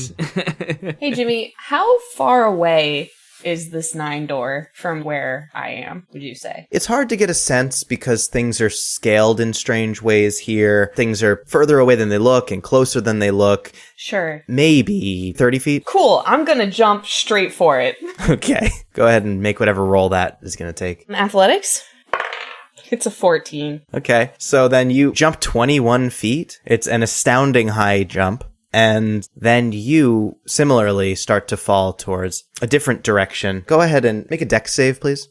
Hey, Jimmy, how far away is this 9 door from where I am, would you say? It's hard to get a sense because things are scaled in strange ways here. Things are further away than they look and closer than they look. Sure. Maybe 30 feet. Cool, I'm gonna jump straight for it. Okay, go ahead and make whatever roll that is going to take. Athletics? It's a 14. Okay, so then you jump 21 feet. It's an astounding high jump. And then you similarly start to fall towards a different direction. Go ahead and make a dex save, please.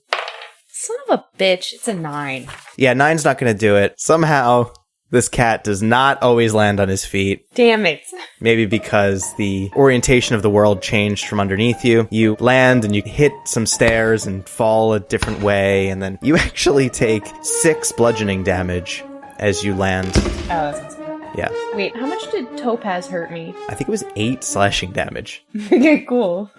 Son of a bitch, it's a 9. Yeah, 9's not going to do it. Somehow, this cat does not always land on his feet. Damn it. Maybe because the orientation of the world changed from underneath you. You land and you hit some stairs and fall a different way. And then you actually take 6 bludgeoning damage as you land. Oh, that sounds good. Yeah. Wait, how much did Topaz hurt me? I think it was 8 slashing damage. Okay, cool.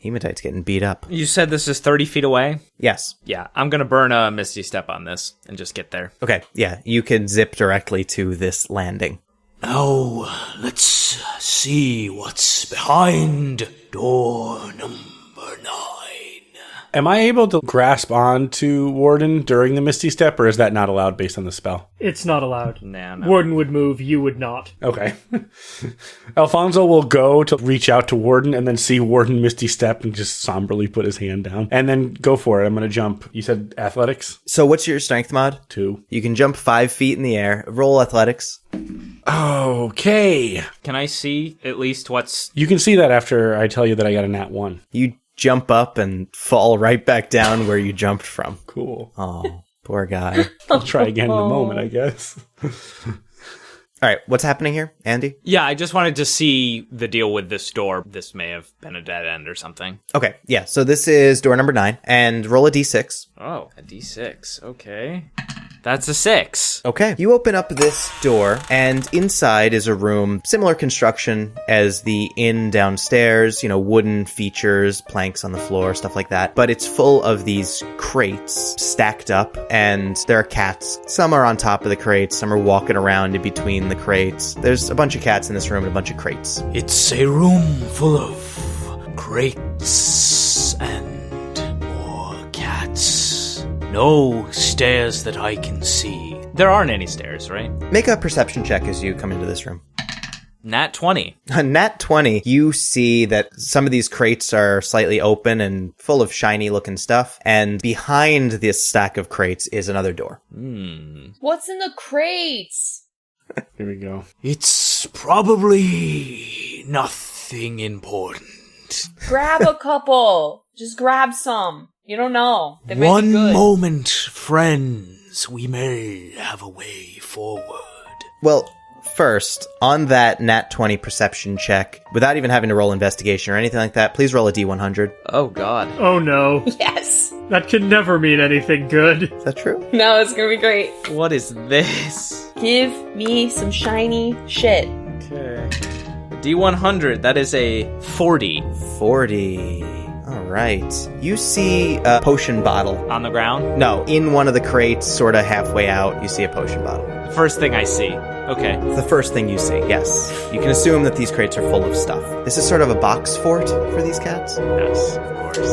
Hematite's getting beat up. You said this is 30 feet away? Yes. Yeah, I'm going to burn a Misty Step on this and just get there. Okay, yeah, you can zip directly to this landing. Now, let's see what's behind door number 9. Am I able to grasp on to Warden during the Misty Step, or is that not allowed based on the spell? It's not allowed. Nah, no. Warden would move, you would not. Okay. Alfonso will go to reach out to Warden and then see Warden Misty Step and just somberly put his hand down. And then go for it. I'm going to jump. You said athletics? So what's your strength mod? 2. You can jump 5 feet in the air. Roll athletics. Okay. Can I see at least what's... You can see that after I tell you that I got a nat 1. You jump up and fall right back down where you jumped from. Cool. Oh, poor guy. I'll try again in a moment, I guess. All right, what's happening here, Andy? Yeah, I just wanted to see the deal with this door. This may have been a dead end or something. Okay, yeah, so this is door number 9, and roll a d6. Oh, a d6. Okay. That's a 6. Okay, you open up this door, and inside is a room, similar construction as the inn downstairs, you know, wooden features, planks on the floor, stuff like that. But it's full of these crates stacked up, and there are cats. Some are on top of the crates, some are walking around in between the crates. There's a bunch of cats in this room and a bunch of crates. It's a room full of crates and more cats. No stairs that I can see. There aren't any stairs, right? Make a perception check as you come into this room. Nat 20. On Nat 20, you see that some of these crates are slightly open and full of shiny looking stuff. And behind this stack of crates is another door. What's in the crates? Here we go. It's probably nothing important. Grab a couple. Just grab some. You don't know. They might be One good. moment, friends. We may have a way forward. Well, first, on that Nat 20 perception check, without even having to roll investigation or anything like that, please roll a D100. Oh, God. Oh no. Yes. That can never mean anything good. Is that true? No, it's gonna be great. What is this? Give me some shiny shit. Okay. D100, that is a 40. 40. All right. You see a potion bottle. On the ground? No, in one of the crates, sort of halfway out, you see a potion bottle. The first thing I see. Okay. It's the first thing you see, yes. You can assume that these crates are full of stuff. This is sort of a box fort for these cats. Yes, of course.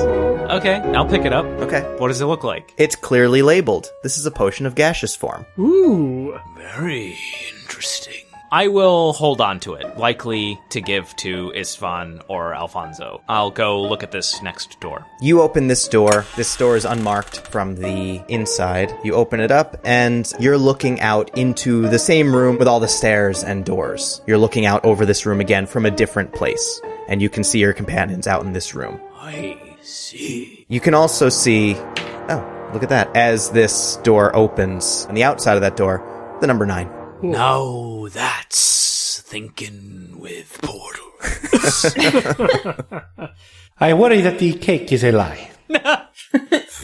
Okay, I'll pick it up. Okay. What does it look like? It's clearly labeled. This is a potion of gaseous form. Ooh. Very interesting. I will hold on to it, likely to give to Istvan or Alfonso. I'll go look at this next door. You open this door. This door is unmarked from the inside. You open it up, and you're looking out into the same room with all the stairs and doors. You're looking out over this room again from a different place, and you can see your companions out in this room. I see. You can also see... Oh, look at that. As this door opens, on the outside of that door, the number 9. Now that's thinking with portals. I worry that the cake is a lie.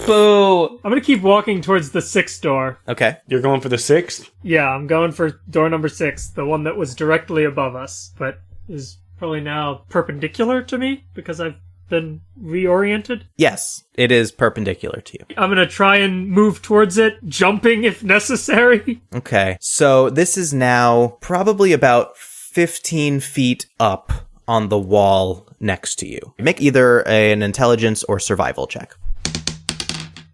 Boo! I'm gonna keep walking towards the 6th door. Okay. You're going for the 6th? Yeah, I'm going for door number 6, the one that was directly above us, but is probably now perpendicular to me because I've been reoriented. Yes, it is perpendicular to you. I'm gonna try and move towards it, jumping if necessary. Okay. So this is now probably about 15 feet up on the wall next to you. Make either an intelligence or survival check.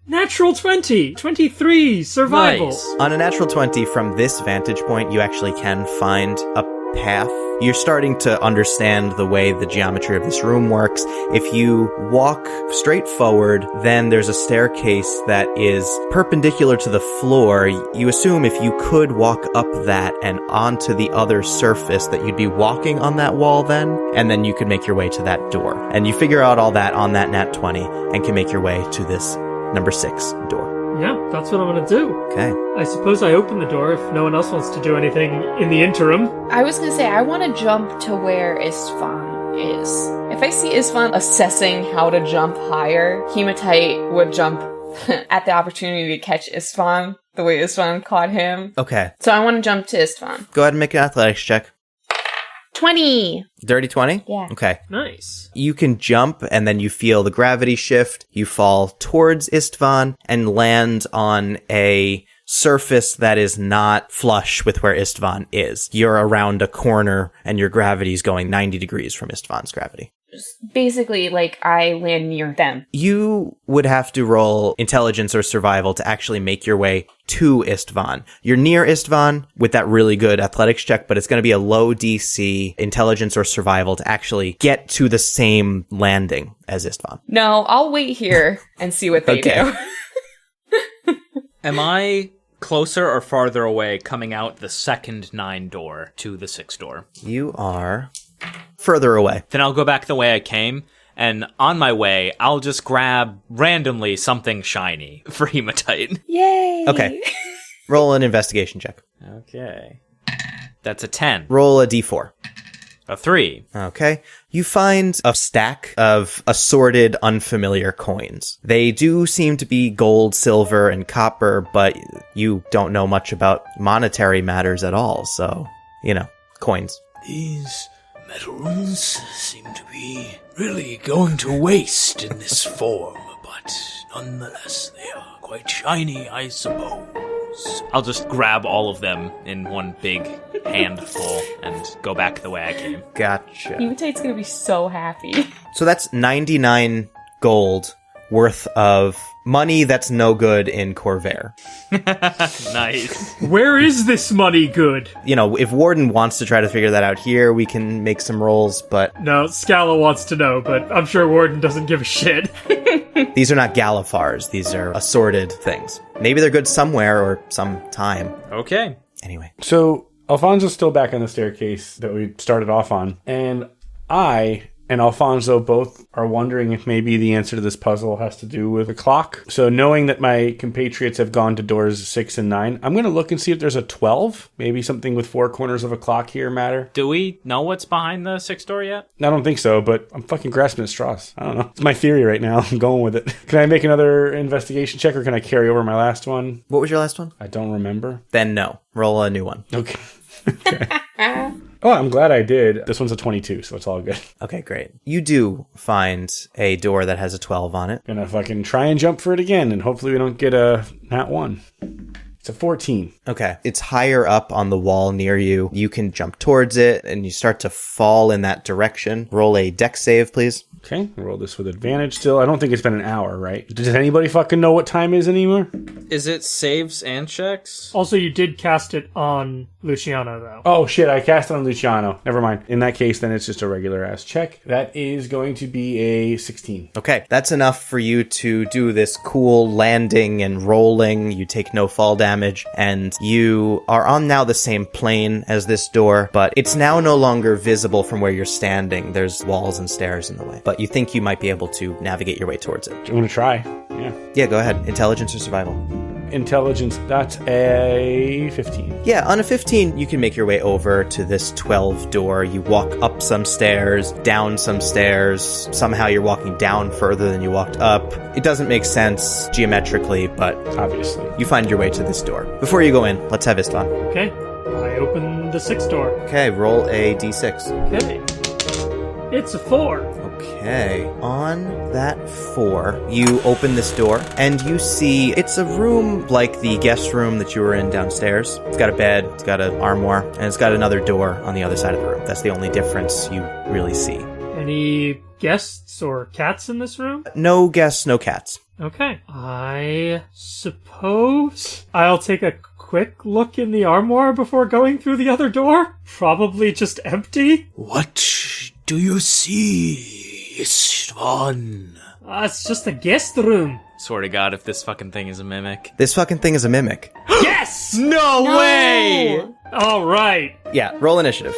Natural 20! 23! Survival! Nice. On a natural 20, from this vantage point, you actually can find a path. You're starting to understand the way the geometry of this room works. If you walk straight forward, then there's a staircase that is perpendicular to the floor. You assume if you could walk up that and onto the other surface that you'd be walking on that wall then, and then you could make your way to that door. And you figure out all that on that nat 20 and can make your way to this number 6 door. Yeah, that's what I'm gonna do. Okay. I suppose I open the door if no one else wants to do anything in the interim. I was gonna say, I want to jump to where Istvan is. If I see Istvan assessing how to jump higher, Hematite would jump at the opportunity to catch Istvan the way Istvan caught him. Okay. So I want to jump to Istvan. Go ahead and make an athletics check. 20! Dirty 20? Yeah. Okay. Nice. You can jump, and then you feel the gravity shift. You fall towards Istvan and land on a surface that is not flush with where Istvan is. You're around a corner, and your gravity is going 90 degrees from Istvan's gravity. Basically, like, I land near them. You would have to roll intelligence or survival to actually make your way to Istvan. You're near Istvan with that really good athletics check, but it's going to be a low DC intelligence or survival to actually get to the same landing as Istvan. No, I'll wait here and see what they Okay. do. Am I closer or farther away coming out the second 9 door to the 6 door? You are further away. Then I'll go back the way I came, and on my way, I'll just grab randomly something shiny for Hematite. Yay! Okay. Roll an investigation check. Okay. That's a 10. Roll a d4. A 3. Okay. You find a stack of assorted, unfamiliar coins. They do seem to be gold, silver, and copper, but you don't know much about monetary matters at all, so, coins. These metals seem to be really going to waste in this form, but nonetheless they are quite shiny, I suppose. I'll just grab all of them in one big handful and go back the way I came. Gotcha. Hematite's gonna be so happy. So that's 99 gold worth of money that's no good in Corvair. Nice. Where is this money good? If Warden wants to try to figure that out here, we can make some rolls, but No, Scala wants to know, but I'm sure Warden doesn't give a shit. these are not Galifars. These are assorted things. Maybe they're good somewhere or sometime. Okay. Anyway. So Alfonso's still back on the staircase that we started off on, and I and Alfonso both are wondering if maybe the answer to this puzzle has to do with a clock. So knowing that my compatriots have gone to doors 6 and 9, I'm going to look and see if there's a 12. Maybe something with 4 corners of a clock here matter. Do we know what's behind the 6 door yet? I don't think so, but I'm fucking grasping at straws. I don't know. It's my theory right now. I'm going with it. Can I make another investigation check, or can I carry over my last one? What was your last one? I don't remember. Then no. Roll a new one. Okay. Oh, I'm glad I did. This one's a 22, so it's all good. Okay, great. You do find a door that has a 12 on it. Gonna fucking try and jump for it again, and hopefully we don't get a nat 1. It's a 14. Okay. It's higher up on the wall near you. You can jump towards it, and you start to fall in that direction. Roll a dex save, please. Okay, roll this with advantage still. I don't think it's been an hour, right? Does anybody fucking know what time is anymore? Is it saves and checks? Also, you did cast it on Luciano, though. Oh shit, I cast it on Luciano. Never mind. In that case, then it's just a regular ass check. That is going to be a 16. Okay. That's enough for you to do this cool landing and rolling. You take no fall damage, and you are on now the same plane as this door, but it's now no longer visible from where you're standing. There's walls and stairs in the way, but you think you might be able to navigate your way towards it. I'm gonna try. Yeah. Yeah, go ahead. Intelligence or survival? intelligence. That's a 15. Yeah, on a 15, you can make your way over to this 12 door. You walk up some stairs, down some stairs. Somehow you're walking down further than you walked up. It doesn't make sense geometrically, but Obviously. you find your way to this door. Before you go in, let's have Istvan. Okay. I open the 6th door. Okay, roll a d6. Okay. It's a 4. Okay, on that 4, you open this door, and you see it's a room like the guest room that you were in downstairs. It's got a bed, it's got an armoire, and it's got another door on the other side of the room. That's the only difference you really see. Any guests or cats in this room? No guests, no cats. Okay. I suppose I'll take a quick look in the armoire before going through the other door. Probably just empty. What do you see, Istvan? It's just a guest room. Swear to God, if this fucking thing is a mimic. This fucking thing is a mimic. Yes! No way! All right. Yeah, roll initiative.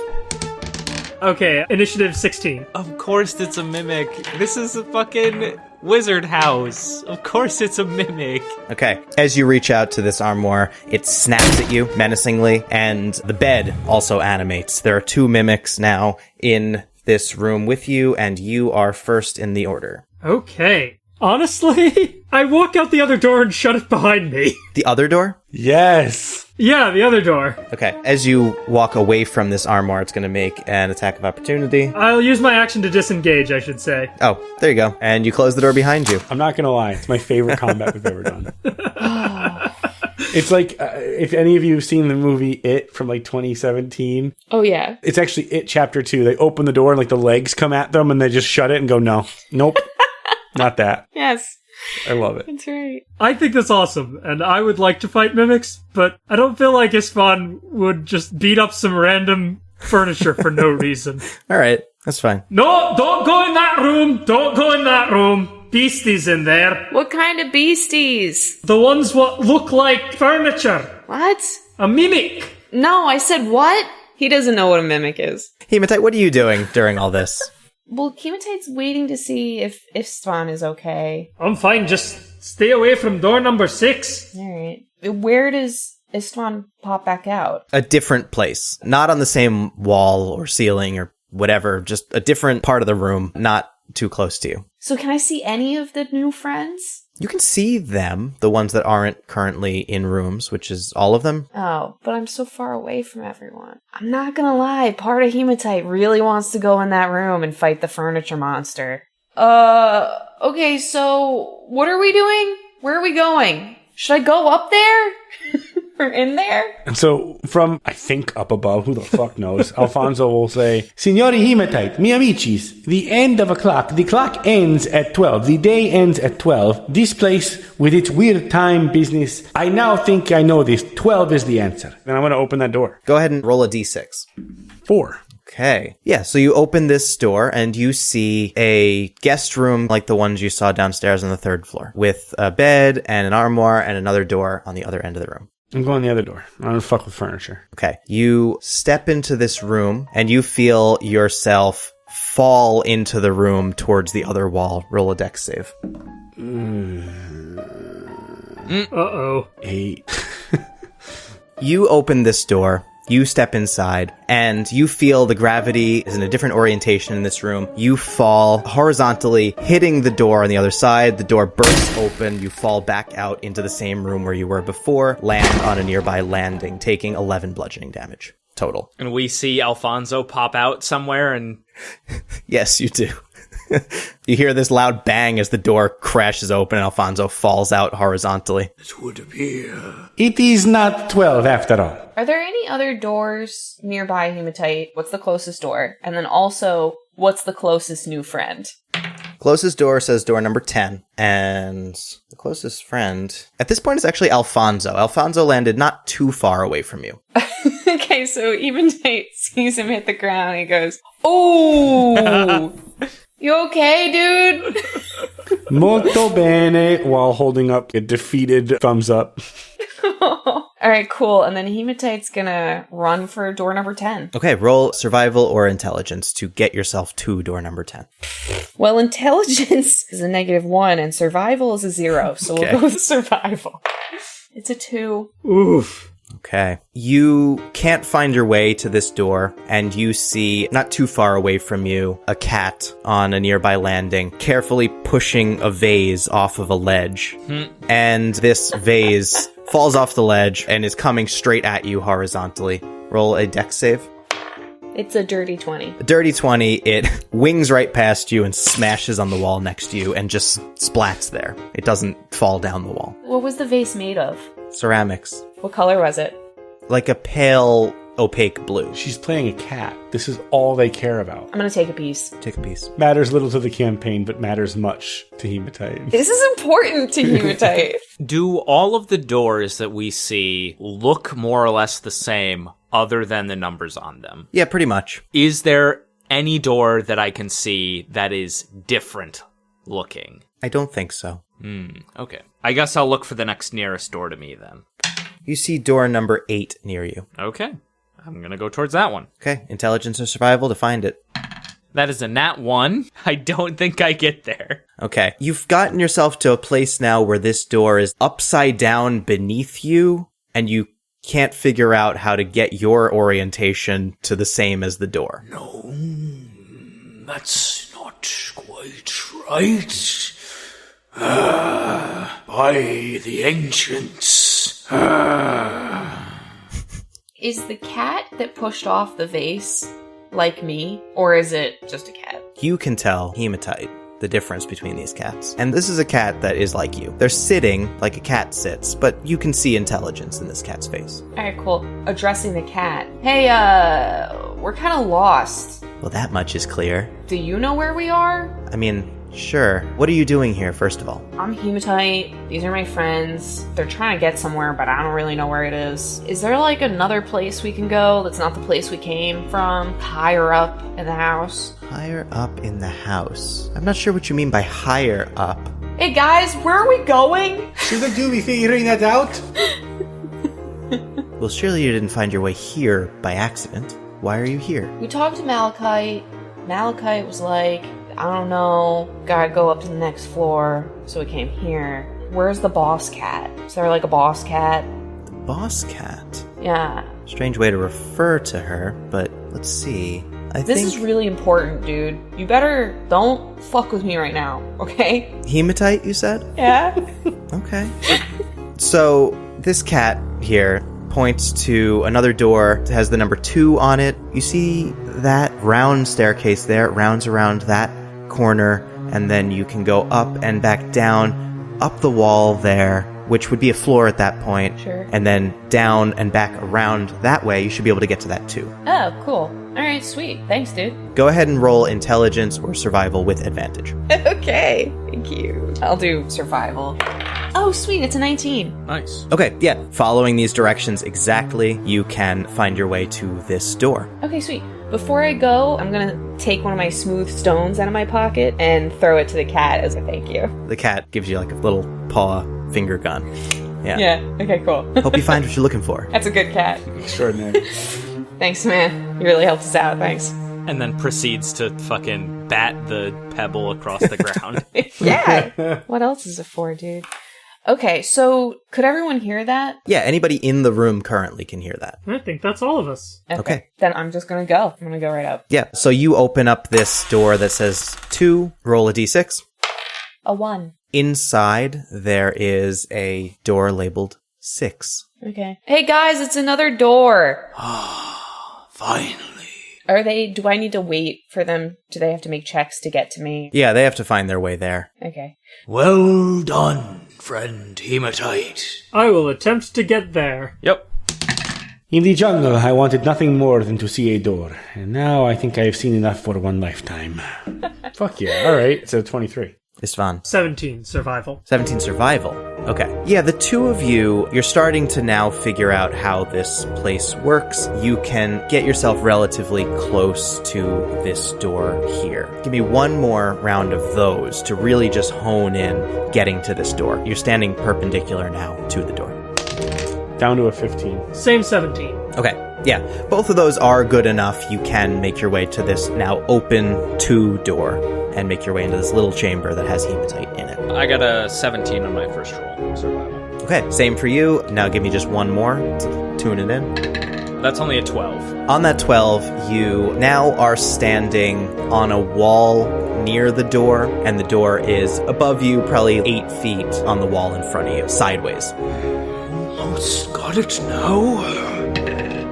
Okay, initiative 16. Of course it's a mimic. This is a fucking wizard house. Of course it's a mimic. Okay, as you reach out to this armoire, it snaps at you menacingly, and the bed also animates. There are 2 mimics now in this room with you, and you are first in the order. Okay. Honestly, I walk out the other door and shut it behind me. The other door? Yes. Yeah, the other door. Okay, as you walk away from this armoire, it's going to make an attack of opportunity. I'll use my action to disengage, I should say. Oh, there you go. And you close the door behind you. I'm not going to lie. It's my favorite combat we've ever done. It's like, if any of you have seen the movie It from like 2017. Oh, yeah. It's actually It Chapter 2. They open the door and like the legs come at them and they just shut it and go, no. Nope. Not that. Yes. I love it. That's right. I think that's awesome, and I would like to fight mimics, but I don't feel like Istvan would just beat up some random furniture for no reason. All right, that's fine. No, don't go in that room! Don't go in that room! Beasties in there. What kind of beasties? The ones what look like furniture. What? A mimic. No, I said what? He doesn't know what a mimic is. Hematite, what are you doing during all this? Well, Hematite's waiting to see if Istvan is okay. I'm fine, just stay away from door number 6. Alright. Where does Istvan pop back out? A different place. Not on the same wall or ceiling or whatever, just a different part of the room, not too close to you. So can I see any of the new friends? You can see them, the ones that aren't currently in rooms, which is all of them. Oh, but I'm so far away from everyone. I'm not gonna lie, part of Hematite really wants to go in that room and fight the furniture monster. Okay, so what are we doing? Where are we going? Should I go up there? Or in there? And so from, I think, up above, who the fuck knows, Alfonso will say, Signori Hematite, mi amicis, the end of a clock. The clock ends at 12. The day ends at 12. This place, with its weird time business, I now think I know this. 12 is the answer. Then I'm going to open that door. Go ahead and roll a d6. 4. Okay. Yeah, so you open this door and you see a guest room like the ones you saw downstairs on the 3rd floor, with a bed and an armoire and another door on the other end of the room. I'm going the other door. I don't fuck with furniture. Okay. You step into this room and you feel yourself fall into the room towards the other wall. Roll a dex save. Uh-oh. 8. You open this door. You step inside, and you feel the gravity is in a different orientation in this room. You fall horizontally, hitting the door on the other side. The door bursts open. You fall back out into the same room where you were before, land on a nearby landing, taking 11 bludgeoning damage total. And we see Alfonso pop out somewhere and... Yes, you do. You hear this loud bang as the door crashes open and Alfonso falls out horizontally. It would appear. It is not 12 after all. Are there any other doors nearby Hematite? What's the closest door? And then also, what's the closest new friend? Closest door says door number 10, and the closest friend at this point is actually Alfonso. Alfonso landed not too far away from you. Okay, so Hematite sees him hit the ground and he goes, "Oh, you okay, dude?" Molto bene, while holding up a defeated thumbs up. Alright, cool. And then Hematite's gonna run for door number 10. Okay, roll survival or intelligence to get yourself to door number 10. Well, intelligence is a -1 and survival is a 0, so Okay. we'll go with survival. It's a 2. Oof. Okay. You can't find your way to this door, and you see, not too far away from you, a cat on a nearby landing, carefully pushing a vase off of a ledge. And this vase falls off the ledge and is coming straight at you horizontally. Roll a dex save. It's a dirty 20. A dirty 20, it wings right past you and smashes on the wall next to you and just splats there. It doesn't fall down the wall. What was the vase made of? Ceramics. What color was it? Like a pale, opaque blue. She's playing a cat. This is all they care about. I'm gonna take a piece. Take a piece. Matters little to the campaign, but matters much to Hematite. This is important to Hematite. Do all of the doors that we see look more or less the same other than the numbers on them? Yeah, pretty much. Is there any door that I can see that is different looking? I don't think so. Okay. I guess I'll look for the next nearest door to me then. You see door number 8 near you. Okay. I'm gonna go towards that one. Okay, intelligence or survival to find it. That is a nat 1. I don't think I get there. Okay, you've gotten yourself to a place now where this door is upside down beneath you, and you can't figure out how to get your orientation to the same as the door. No, that's not quite right. By the ancients. Is the cat that pushed off the vase like me, or is it just a cat? You can tell, Hematite, the difference between these cats. And this is a cat that is like you. They're sitting like a cat sits, but you can see intelligence in this cat's face. Alright, cool. Addressing the cat. Hey, we're kind of lost. Well, that much is clear. Do you know where we are? I mean, sure. What are you doing here, first of all? I'm Hematite. These are my friends. They're trying to get somewhere, but I don't really know where it is. Is there like another place we can go that's not the place we came from? Higher up in the house? Higher up in the house. I'm not sure what you mean by higher up. Hey guys, where are we going? Shouldn't you be figuring that out? Well, surely you didn't find your way here by accident. Why are you here? We talked to Malachite. Malachite was like, I don't know, gotta go up to the next floor, so we came here. Where's the boss cat? Is there like a boss cat? The boss cat? Yeah. Strange way to refer to her, but let's see. This is really important, dude. You better don't fuck with me right now, okay? Hematite, you said? Yeah. Okay. So, this cat here points to another door that has the number 2 on it. You see that round staircase there? It rounds around that corner, and then you can go up and back down, up the wall there, which would be a floor at that point. Sure. And then down and back around that way. You should be able to get to that too. Oh, cool. Alright, sweet. Thanks, dude. Go ahead and roll intelligence or survival with advantage. Okay. Thank you. I'll do survival. Oh, sweet. It's a 19. Nice. Okay, yeah. Following these directions exactly, you can find your way to this door. Okay, sweet. Before I go, I'm gonna take one of my smooth stones out of my pocket and throw it to the cat as a thank you. The cat gives you like a little paw finger gun. Yeah. Okay, cool. Hope you find what you're looking for. That's a good cat. Extraordinary. Thanks, man. You really helped us out. Thanks. And then proceeds to fucking bat the pebble across the ground. Yeah. What else is it for, dude? Okay, so could everyone hear that? Yeah, anybody in the room currently can hear that. I think that's all of us. Okay. Then I'm just gonna go. I'm gonna go right up. Yeah, so you open up this door that says 2, roll a d6. A 1. Inside, there is a door labeled 6. Okay. Hey guys, it's another door. Finally. Do I need to wait for them? Do they have to make checks to get to me? Yeah, they have to find their way there. Okay. Well done, friend Hematite. I will attempt to get there. Yep. In the jungle, I wanted nothing more than to see a door, and now I think I have seen enough for one lifetime. Fuck yeah. Alright, so 23. Istvan. 17, survival. 17 survival. Okay. Yeah, the two of you, you're starting to now figure out how this place works. You can get yourself relatively close to this door here. Give me one more round of those to really just hone in getting to this door. You're standing perpendicular now to the door. Down to a 15. Same 17. Okay. Yeah, both of those are good enough. You can make your way to this now open 2 door and make your way into this little chamber that has hematite in it. I got a 17 on my first roll. Survival. Okay, same for you. Now give me just one more to tune it in. That's only a 12. On that 12, you now are standing on a wall near the door, and the door is above you, probably 8 feet on the wall in front of you, sideways. Almost got it now.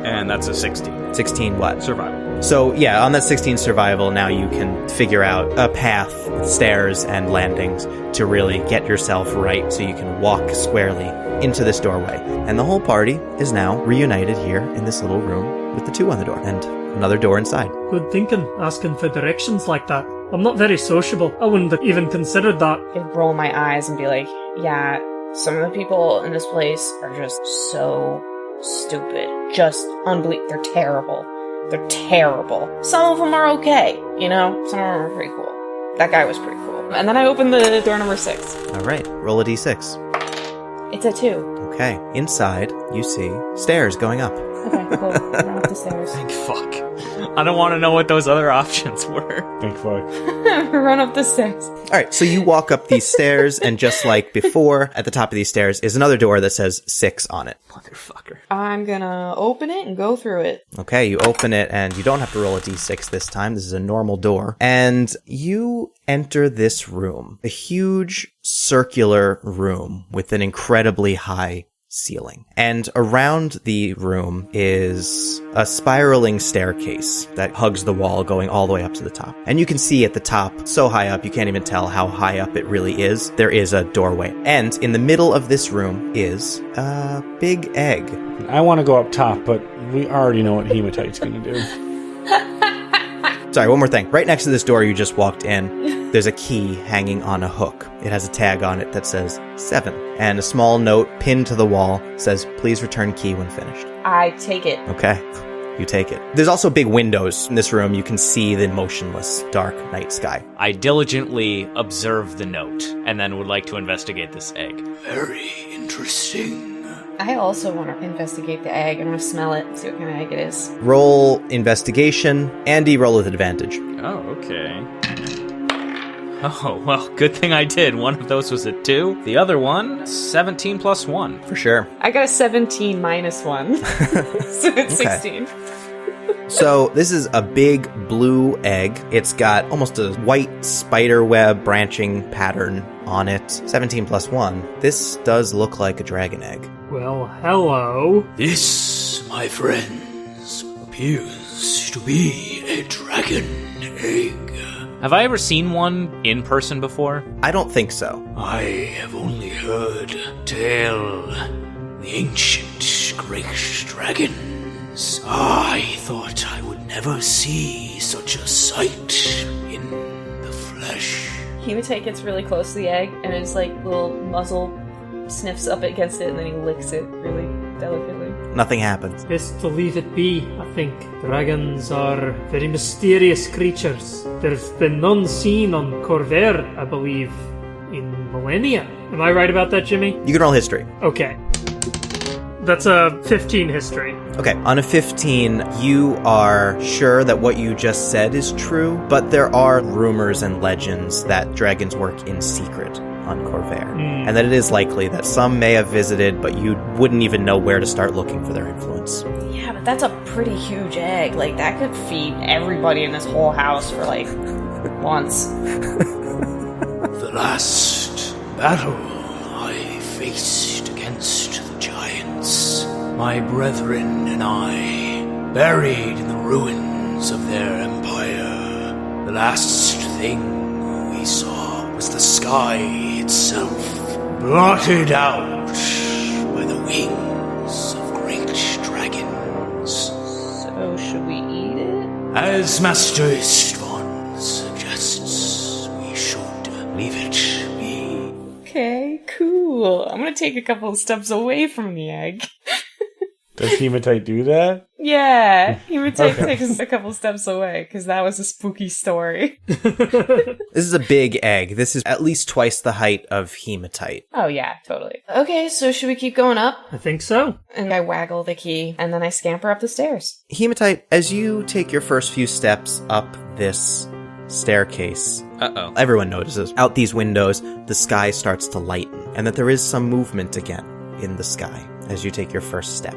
And that's a 16. 16 what? Survival. So, yeah, on that 16 survival, now you can figure out a path, stairs, and landings to really get yourself right so you can walk squarely into this doorway. And the whole party is now reunited here in this little room with the 2 on the door and another door inside. Good thinking, asking for directions like that. I'm not very sociable. I wouldn't have even considered that. I'd roll my eyes and be like, yeah, some of the people in this place are just so stupid. Just unbelievable. They're terrible. They're terrible. Some of them are okay, you know? Some of them are pretty cool. That guy was pretty cool. And then I opened the door number 6. All right, roll a d6. It's a 2. Okay, inside you see stairs going up. Okay, cool. Run up the stairs. Thank fuck. I don't want to know what those other options were. Thank fuck. Run up the stairs. All right, so you walk up these stairs, and just like before, at the top of these stairs is another door that says 6 on it. Motherfucker. I'm gonna open it and go through it. Okay, you open it, and you don't have to roll a d6 this time. This is a normal door. And you enter this room, a huge circular room with an incredibly high ceiling. And around the room is a spiraling staircase that hugs the wall going all the way up to the top. And you can see at the top, so high up, you can't even tell how high up it really is. There is a doorway. And in the middle of this room is a big egg. I want to go up top, but we already know what Hematite's going to do. Sorry, one more thing. Right next to this door you just walked in, there's a key hanging on a hook. It has a tag on it that says 7. And a small note pinned to the wall says, please return key when finished. I take it. Okay, you take it. There's also big windows in this room. You can see the motionless, dark night sky. I diligently observe the note and then would like to investigate this egg. Very interesting. I also want to investigate the egg. I want to smell it, see what kind of egg it is. Roll investigation. Andy, roll with advantage. Oh, okay. Oh, well, good thing I did. One of those was a 2. The other one, 17 plus 1. For sure. I got a 17 minus 1. So it's 16. So this is a big blue egg. It's got almost a white spider web branching pattern on it. 17 plus 1. This does look like a dragon egg. Well, hello. This, my friends, appears to be a dragon egg. Have I ever seen one in person before? I don't think so. I have only heard tell the ancient great dragons. I thought I would never see such a sight in the flesh. Hematite gets really close to the egg, and his little muzzle sniffs up against it, and then he licks it really delicately. Nothing happens. Best to leave it be, I think. Dragons are very mysterious creatures. There's been none seen on Corvair, I believe, in millennia. Am I right about that, Jimmy? You can roll history. Okay. That's a 15 history. Okay, on a 15, you are sure that what you just said is true, but there are rumors and legends that dragons work in secret on Corvair, and that it is likely that some may have visited, but you wouldn't even know where to start looking for their influence. Yeah, but that's a pretty huge egg. That could feed everybody in this whole house for, once. The last battle I faced against the giants, my brethren and I, buried in the ruins of their empire. The last thing we saw was the sky itself, blotted out by the wings of great dragons. So, should we eat it? As Master Istvan suggests, we should leave it be. Okay, cool. I'm gonna take a couple of steps away from the egg. Does Hematite do that? Yeah, Hematite takes a couple steps away, because that was a spooky story. This is a big egg. This is at least twice the height of Hematite. Oh yeah, totally. Okay, so should we keep going up? I think so. And I waggle the key, and then I scamper up the stairs. Hematite, as you take your first few steps up this staircase, everyone notices out these windows the sky starts to lighten, and that there is some movement again. in the sky as you take your first step.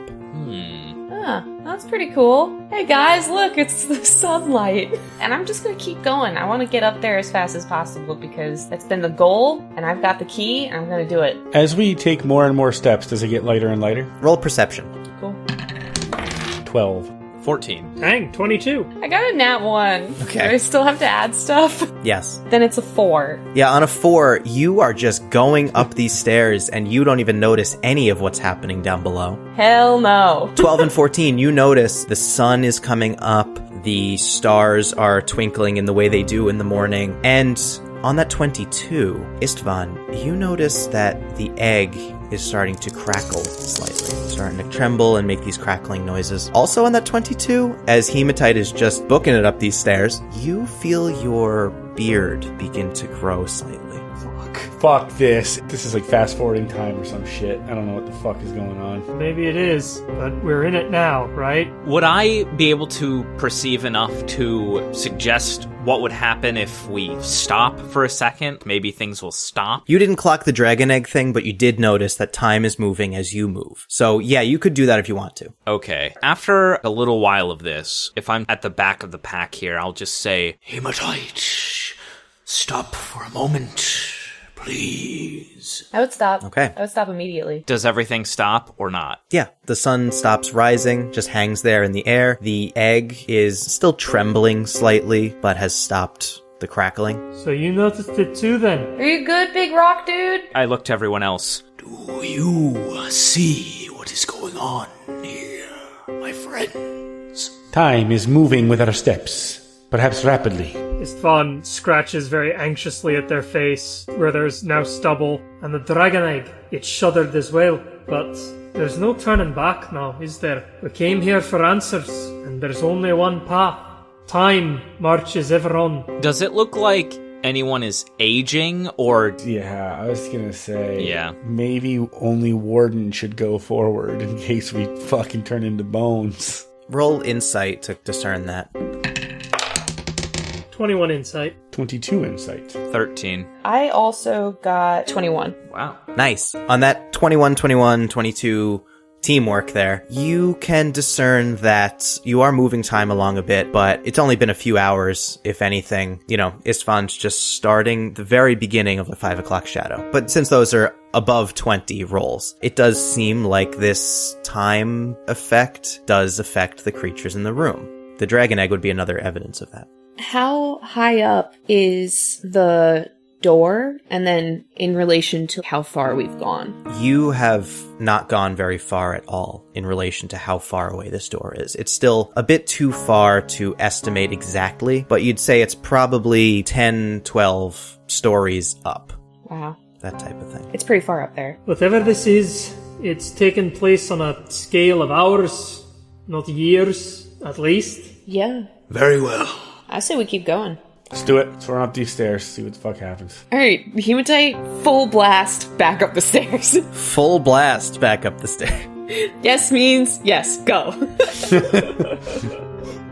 Ah, that's pretty cool. Hey guys, look, it's the sunlight. And I'm just gonna keep going. I want to get up there as fast as possible because that's been the goal, and I've got the key, and I'm gonna do it. As we take more and more steps, does it get lighter and lighter? Roll perception. Cool. 12. 14. Dang, 22. I got a nat 1. Okay. Do I still have to add stuff? Yes. Then it's a 4. Yeah, on a 4, you are just going up these stairs and you don't even notice any of what's happening down below. Hell no. 12 and 14, you notice the sun is coming up, the stars are twinkling in the way they do in the morning, and on that 22, Istvan, you notice that the egg is starting to crackle slightly, starting to tremble and make these crackling noises. Also on that 22, as Hematite is just booking it up these stairs, you feel your beard begin to grow slightly. Fuck this. This is like fast forwarding time or some shit. I don't know what the fuck is going on. Maybe it is, but we're in it now, right? Would I be able to perceive enough to suggest what would happen if we stop for a second? Maybe things will stop? You didn't clock the dragon egg thing, but you did notice that time is moving as you move. So yeah, you could do that if you want to. Okay. After a little while of this, if I'm at the back of the pack here, I'll just say, Hematite, stop for a moment, please. I would stop. Okay. I would stop immediately. does everything stop or not? Yeah, the sun stops rising, just hangs there in the air. The egg is still trembling slightly, but has stopped the crackling. So you noticed it too then? Are you good, big rock dude? I look to everyone else. Do you see what is going on here, my friends? Time is moving with our steps, perhaps rapidly. Istvan scratches very anxiously at their face, where there's now stubble, and the dragon egg, it shuddered as well. But there's no turning back now, is there? We came here for answers, and there's only one path. Time marches ever on. Does it look like anyone is aging, or... Yeah, I was gonna say... Yeah. Maybe only Warden should go forward in case we fucking turn into bones. Roll insight to discern that. 21 insight. 22 insight. 13. I also got 21. Wow. Nice. On that 21, 21, 22 teamwork there, you can discern that you are moving time along a bit, but it's only been a few hours, if anything. You know, Istvan's just starting the very beginning of the 5 o'clock shadow. But since those are above 20 rolls, it does seem like this time effect does affect the creatures in the room. The dragon egg would be another evidence of that. How high up is the door? And then in relation to how far we've gone? You have not gone very far at all in relation to how far away this door is. It's still a bit too far to estimate exactly, but you'd say it's probably 10, 12 stories up. Wow. That type of thing. It's pretty far up there. Whatever this is, it's taken place on a scale of hours, not years, at least. Yeah. Very well. I say we keep going. Let's do it. Let's run up these stairs, see what the fuck happens. Alright, Hematite, full blast back up the stairs. Full blast back up the stairs. Yes means yes, go.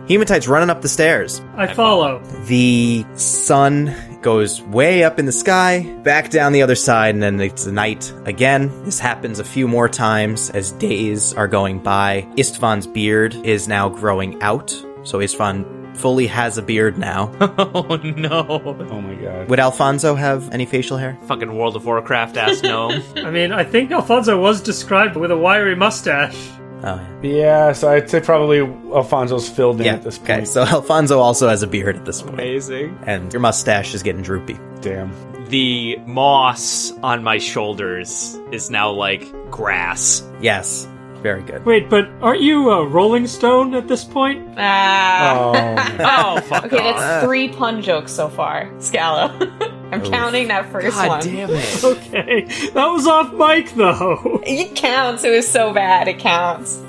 Hematite's running up the stairs. I follow. The sun goes way up in the sky, back down the other side, and then it's night again. This happens a few more times as days are going by. Istvan's beard is now growing out, so Istvan fully has a beard now. Oh no. Oh my god. Would Alfonso have any facial hair? Fucking World of Warcraft ass gnome. I mean, I think Alfonso was described with a wiry mustache. Oh, yeah. Yeah, so I'd say probably Alfonso's filled in at this point. Okay, so Alfonso also has a beard at this point. Amazing. And your mustache is getting droopy. Damn. The moss on my shoulders is now like grass. Yes, very good. Wait, but aren't you a Rolling Stone at this point? Ah. Oh, fuck Okay, off. that's 3 pun jokes so far, Scala. I'm counting that first God one. damn it. Okay, that was off mic though. It counts, it was so bad, it counts.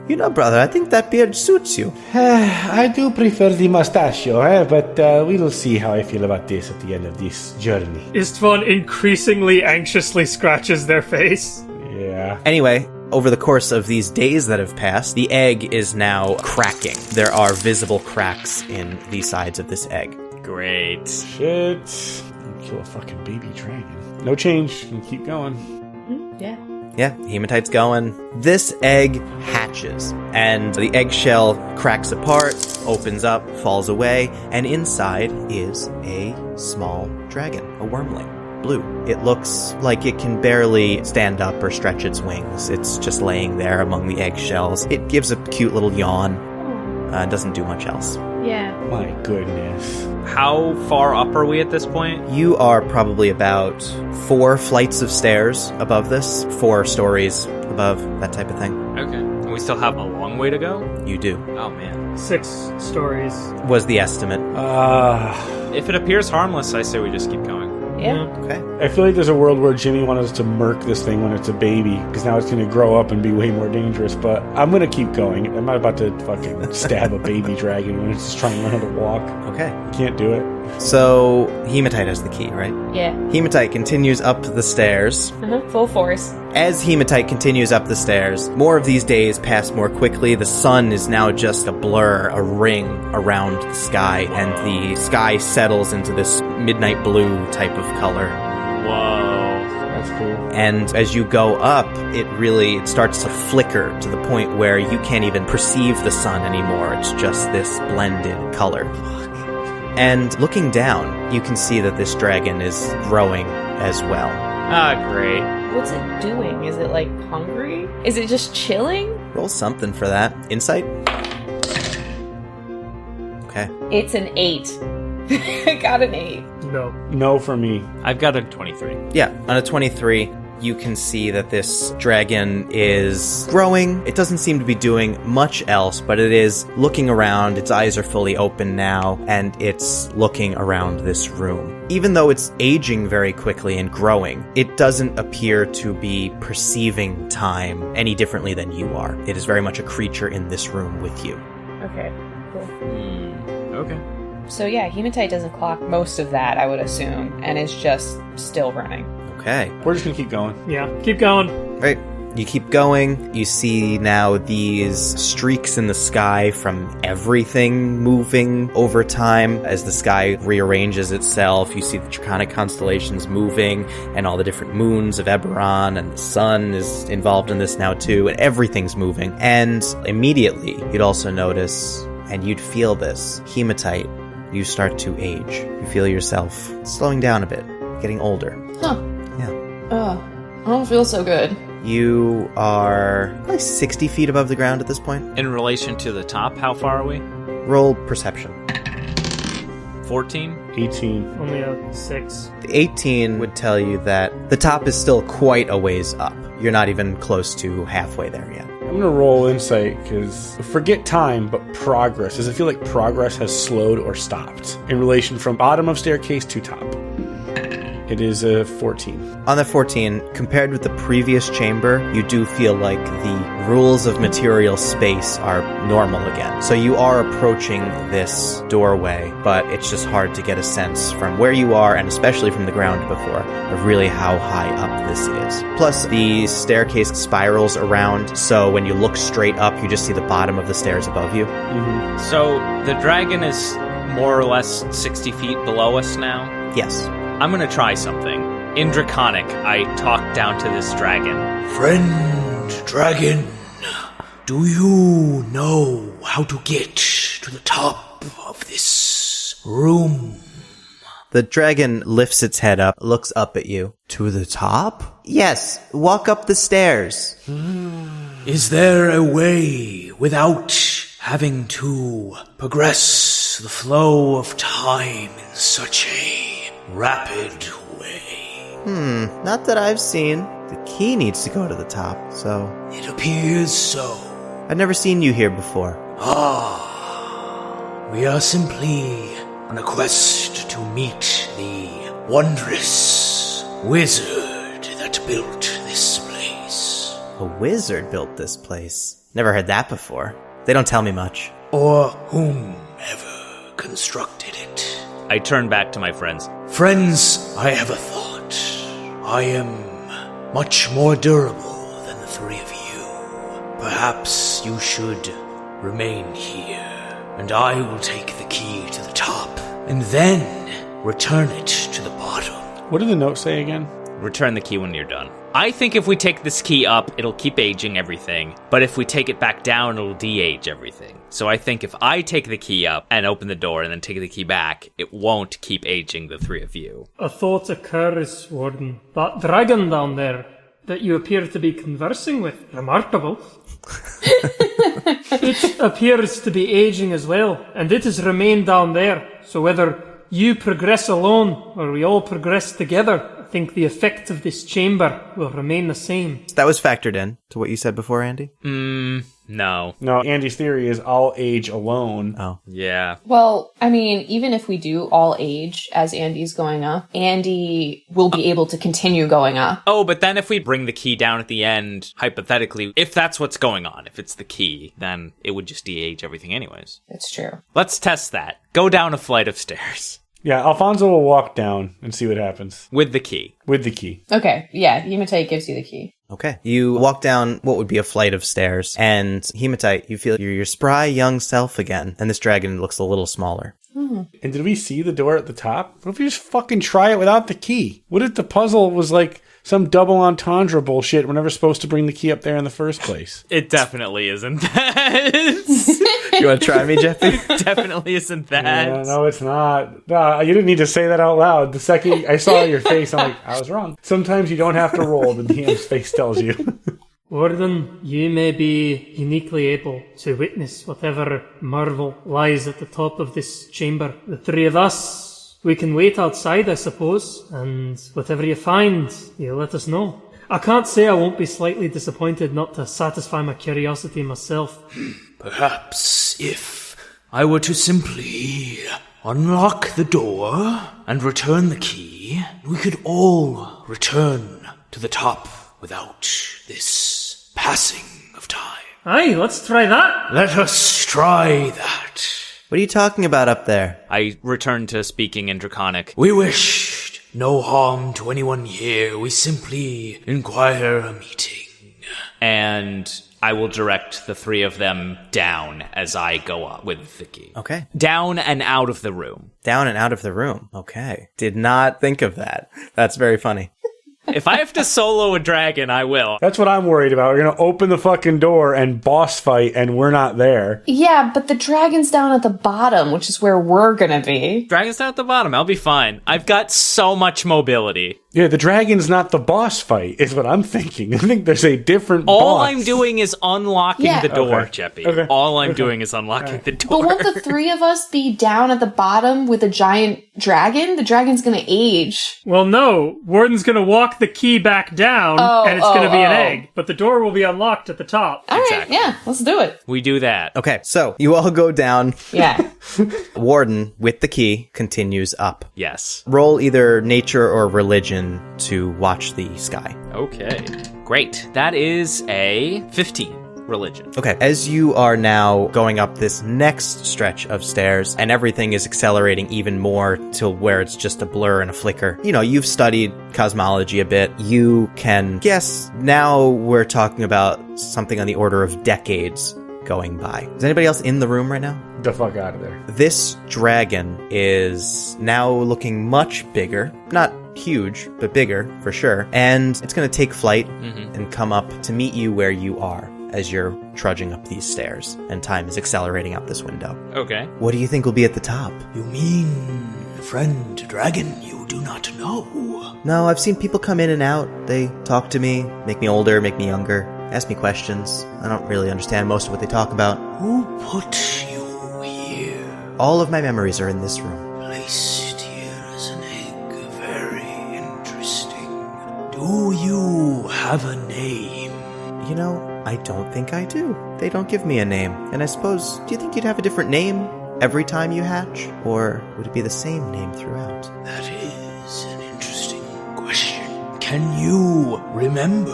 You know, brother, I think that beard suits you. I do prefer the mustachio, but we'll see how I feel about this at the end of this journey. Istvan increasingly anxiously scratches their face. Yeah. Anyway, over the course of these days that have passed, the egg is now cracking. There are visible cracks in the sides of this egg. Great. Shit. Kill a fucking baby dragon. No change. Can keep going. Yeah. Yeah, Hematite's going. This egg hatches, and the eggshell cracks apart, opens up, falls away, and inside is a small dragon, a wormling, blue. It looks like it can barely stand up or stretch its wings. It's just laying there among the eggshells. It gives a cute little yawn. Doesn't do much else. Yeah. My goodness. How far up are we at this point? You are probably about 4 flights of stairs above this, 4 stories above, that type of thing. Okay. And we still have a long way to go? You do. Oh, man. 6 stories. Was the estimate. If it appears harmless, I say we just keep going. Yeah. Okay. I feel like there's a world where Jimmy wanted us to murk this thing when it's a baby, because now it's going to grow up and be way more dangerous, but I'm going to keep going. I'm not about to fucking stab a baby dragon when it's just trying to learn how to walk. Okay. Can't do it. So, Hematite has the key, right? Yeah. Hematite continues up the stairs. Full force. As Hematite continues up the stairs, more of these days pass more quickly. The sun is now just a blur, a ring around the sky, and the sky settles into this midnight blue type of color. Whoa. That's cool. And as you go up, it starts to flicker to the point where you can't even perceive the sun anymore. It's just this blended color. And looking down, you can see that this dragon is growing as well. Ah, great. What's it doing? Is it, like, hungry? Is it just chilling? Roll something for that. Insight? Okay. It's an 8. I got an 8. No. No for me. I've got a 23. Yeah, on a 23, you can see that this dragon is growing. It doesn't seem to be doing much else, but it is looking around. Its eyes are fully open now, and it's looking around this room. Even though it's aging very quickly and growing, it doesn't appear to be perceiving time any differently than you are. It is very much a creature in this room with you. Okay, cool. Okay. So yeah, Hematite doesn't clock most of that, I would assume, and is just still running. Okay. We're just going to keep going. Yeah. Keep going. Right. You keep going. You see now these streaks in the sky from everything moving over time as the sky rearranges itself. You see the Draconic constellations moving and all the different moons of Eberron, and the sun is involved in this now too, and everything's moving. And immediately you'd also notice, and you'd feel this, Hematite, you start to age. You feel yourself slowing down a bit, getting older. Huh. Yeah. I don't feel so good. You are probably 60 feet above the ground at this point. In relation to the top, how far are we? Roll perception. 14? 18. Only a 6. The 18 would tell you that the top is still quite a ways up. You're not even close to halfway there yet. I'm going to roll insight, because forget time, but progress. Does it feel like progress has slowed or stopped in relation from bottom of staircase to top? It is a 14. On the 14, compared with the previous chamber, you do feel like the rules of material space are normal again. So you are approaching this doorway, but it's just hard to get a sense from where you are, and especially from the ground before, of really how high up this is. Plus, the staircase spirals around, so when you look straight up, you just see the bottom of the stairs above you. Mm-hmm. So the dragon is more or less 60 feet below us now? Yes. I'm gonna try something. In Draconic, I talk down to this dragon. Friend dragon, do you know how to get to the top of this room? The dragon lifts its head up, looks up at you. To the top? Yes, walk up the stairs. Is there a way without having to progress the flow of time in such a rapid way? Not that I've seen. The key needs to go to the top, so... It appears so. I've never seen you here before. We are simply on a quest to meet the wondrous wizard that built this place. A wizard built this place. Never heard that before. They don't tell me much. Or whomever constructed it. I turn back to my friends. Friends, I have a thought. I am much more durable than the three of you. Perhaps you should remain here, and I will take the key to the top, and then return it to the bottom. What did the note say again? Return the key when you're done. I think if we take this key up, it'll keep aging everything. But if we take it back down, it'll de-age everything. So I think if I take the key up and open the door and then take the key back, it won't keep aging the three of you. A thought occurs, Warden. That dragon down there that you appear to be conversing with, remarkable. It appears to be aging as well, and it has remained down there. So whether you progress alone or we all progress together, I think the effect of this chamber will remain the same. That was factored in to what you said before, Andy? No. No, Andy's theory is I'll age alone. Oh. Yeah. Well, I mean, even if we do all age as Andy's going up, Andy will be able to continue going up. Oh, but then if we bring the key down at the end, hypothetically, if that's what's going on, if it's the key, then it would just de-age everything anyways. That's true. Let's test that. Go down a flight of stairs. Yeah, Alfonso will walk down and see what happens. With the key. With the key. Okay, yeah, Hematite gives you the key. Okay. You walk down what would be a flight of stairs, and Hematite, you feel you're your spry young self again, and this dragon looks a little smaller. And did we see the door at the top? What if we just fucking try it without the key? What if the puzzle was like some double entendre bullshit? We're never supposed to bring the key up there in the first place. It definitely isn't that. You want to try me, Geppi? Definitely isn't that. Yeah, no, it's not. No, you didn't need to say that out loud. The second I saw your face, I'm like, I was wrong. Sometimes you don't have to roll. The DM's face tells you. Warden, you may be uniquely able to witness whatever marvel lies at the top of this chamber. The three of us, we can wait outside, I suppose, and whatever you find, you let us know. I can't say I won't be slightly disappointed not to satisfy my curiosity myself. Perhaps if I were to simply unlock the door and return the key, we could all return to the top without this passing of time. Aye, let's try that. Let us try that. What are you talking about up there? I return to speaking in Draconic. We wished no harm to anyone here. We simply inquire a meeting. And I will direct the three of them down as I go up with the key. Okay. Down and out of the room. Down and out of the room. Okay. Did not think of that. That's very funny. If I have to solo a dragon, I will. That's what I'm worried about. We're going to open the fucking door and boss fight, and we're not there. Yeah, but the dragon's down at the bottom, which is where we're gonna be. Dragon's down at the bottom. I'll be fine. I've got so much mobility. Yeah, the dragon's not the boss fight, is what I'm thinking. I think there's a different All boss. I'm doing is unlocking the door, Okay. Geppi. Okay. All I'm doing is unlocking the door. But won't the three of us be down at the bottom with a giant dragon? The dragon's gonna age. Well, no. Warden's gonna walk the key back down, and it's gonna be an egg. But the door will be unlocked at the top. All right, Exactly. yeah, let's do it. We do that. Okay, so you all go down. Yeah. Warden, with the key, continues up. Yes. Roll either nature or religion to watch the sky. Okay. Great. That is a 15 religion. Okay, as you are now going up this next stretch of stairs, and everything is accelerating even more till where it's just a blur and a flicker. You know, you've studied cosmology a bit. You can guess now we're talking about something on the order of decades going by. Is anybody else in the room right now? The fuck out of there. This dragon is now looking much bigger. Not huge, but bigger for sure. And it's going to take flight and come up to meet you where you are as you're trudging up these stairs. And time is accelerating out this window. Okay. What do you think will be at the top? You mean, friend dragon, you do not know? No, I've seen people come in and out. They talk to me, make me older, make me younger, ask me questions. I don't really understand most of what they talk about. Who put you here? All of my memories are in this room. Placed here as an egg. Very interesting. Do you have a name? You know, I don't think I do. They don't give me a name. And I suppose, do you think you'd have a different name every time you hatch? Or would it be the same name throughout? That is an interesting question. Can you remember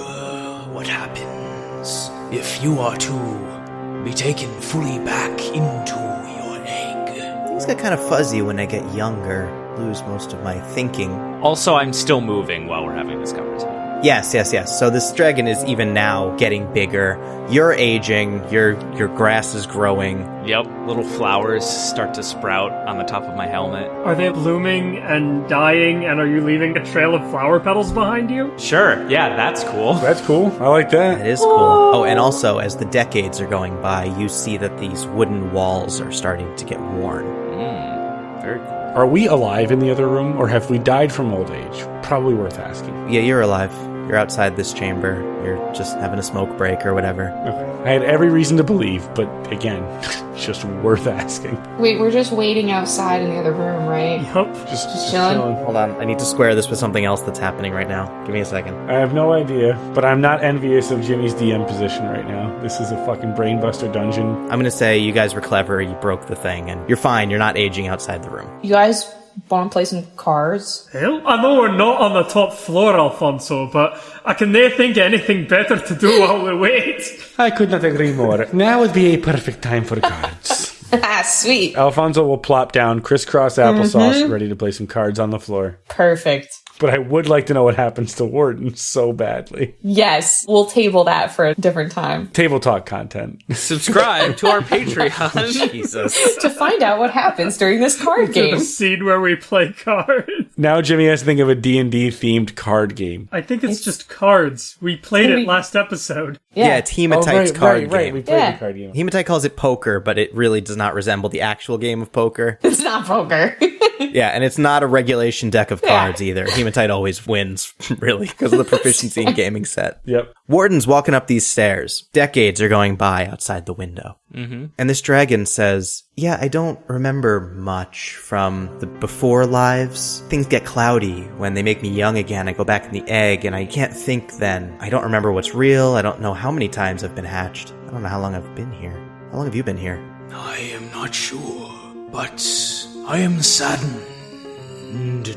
what happens if you are to be taken fully back into your egg? Things get kind of fuzzy when I get younger. Lose most of my thinking. Also, I'm still moving while we're having this conversation. Yes. So this dragon is even now getting bigger. You're aging. Your grass is growing. Yep, little flowers start to sprout on the top of my helmet. Are they blooming and dying, and are you leaving a trail of flower petals behind you? Sure, yeah, that's cool. That's cool. I like that. That is cool. Oh, and also, as the decades are going by, you see that these wooden walls are starting to get worn. Very cool. Are we alive in the other room, or have we died from old age? Probably worth asking. Yeah, you're alive. You're outside this chamber. You're just having a smoke break or whatever. Okay. I had every reason to believe, but again, just worth asking. Wait, we're just waiting outside in the other room, right? Yup. Just chilling? Hold on, I need to square this with something else that's happening right now. Give me a second. I have no idea, but I'm not envious of Jimmy's DM position right now. This is a fucking brainbuster dungeon. I'm gonna say you guys were clever, you broke the thing, and you're fine, you're not aging outside the room. You guys want to play some cards? Hell, I know we're not on the top floor, Alfonso, but I can never think of anything better to do while we wait. I could not agree more. Now would be a perfect time for cards. Sweet. Alfonso will plop down crisscross applesauce, ready to play some cards on the floor. Perfect. But I would like to know what happens to Warden so badly. Yes, we'll table that for a different time. Table talk content. Subscribe to our Patreon. Jesus. To find out what happens during this card The game. scene where we play cards. Now Jimmy has to think of a D&D themed card game. I think it's just cards. We played it last episode. Yeah, it's Hematite's card right. game. We played Yeah. the card game. Hematite calls it poker, but it really does not resemble the actual game of poker. It's not poker. Yeah, and it's not a regulation deck of cards either. Hematite always wins, really, because of the proficiency in gaming set. Yep. Warden's walking up these stairs. Decades are going by outside the window. Mm-hmm. And this dragon says, yeah, I don't remember much from the before lives. Things get cloudy when they make me young again. I go back in the egg, and I can't think then. I don't remember what's real. I don't know how many times I've been hatched. I don't know how long I've been here. How long have you been here? I am not sure, but I am saddened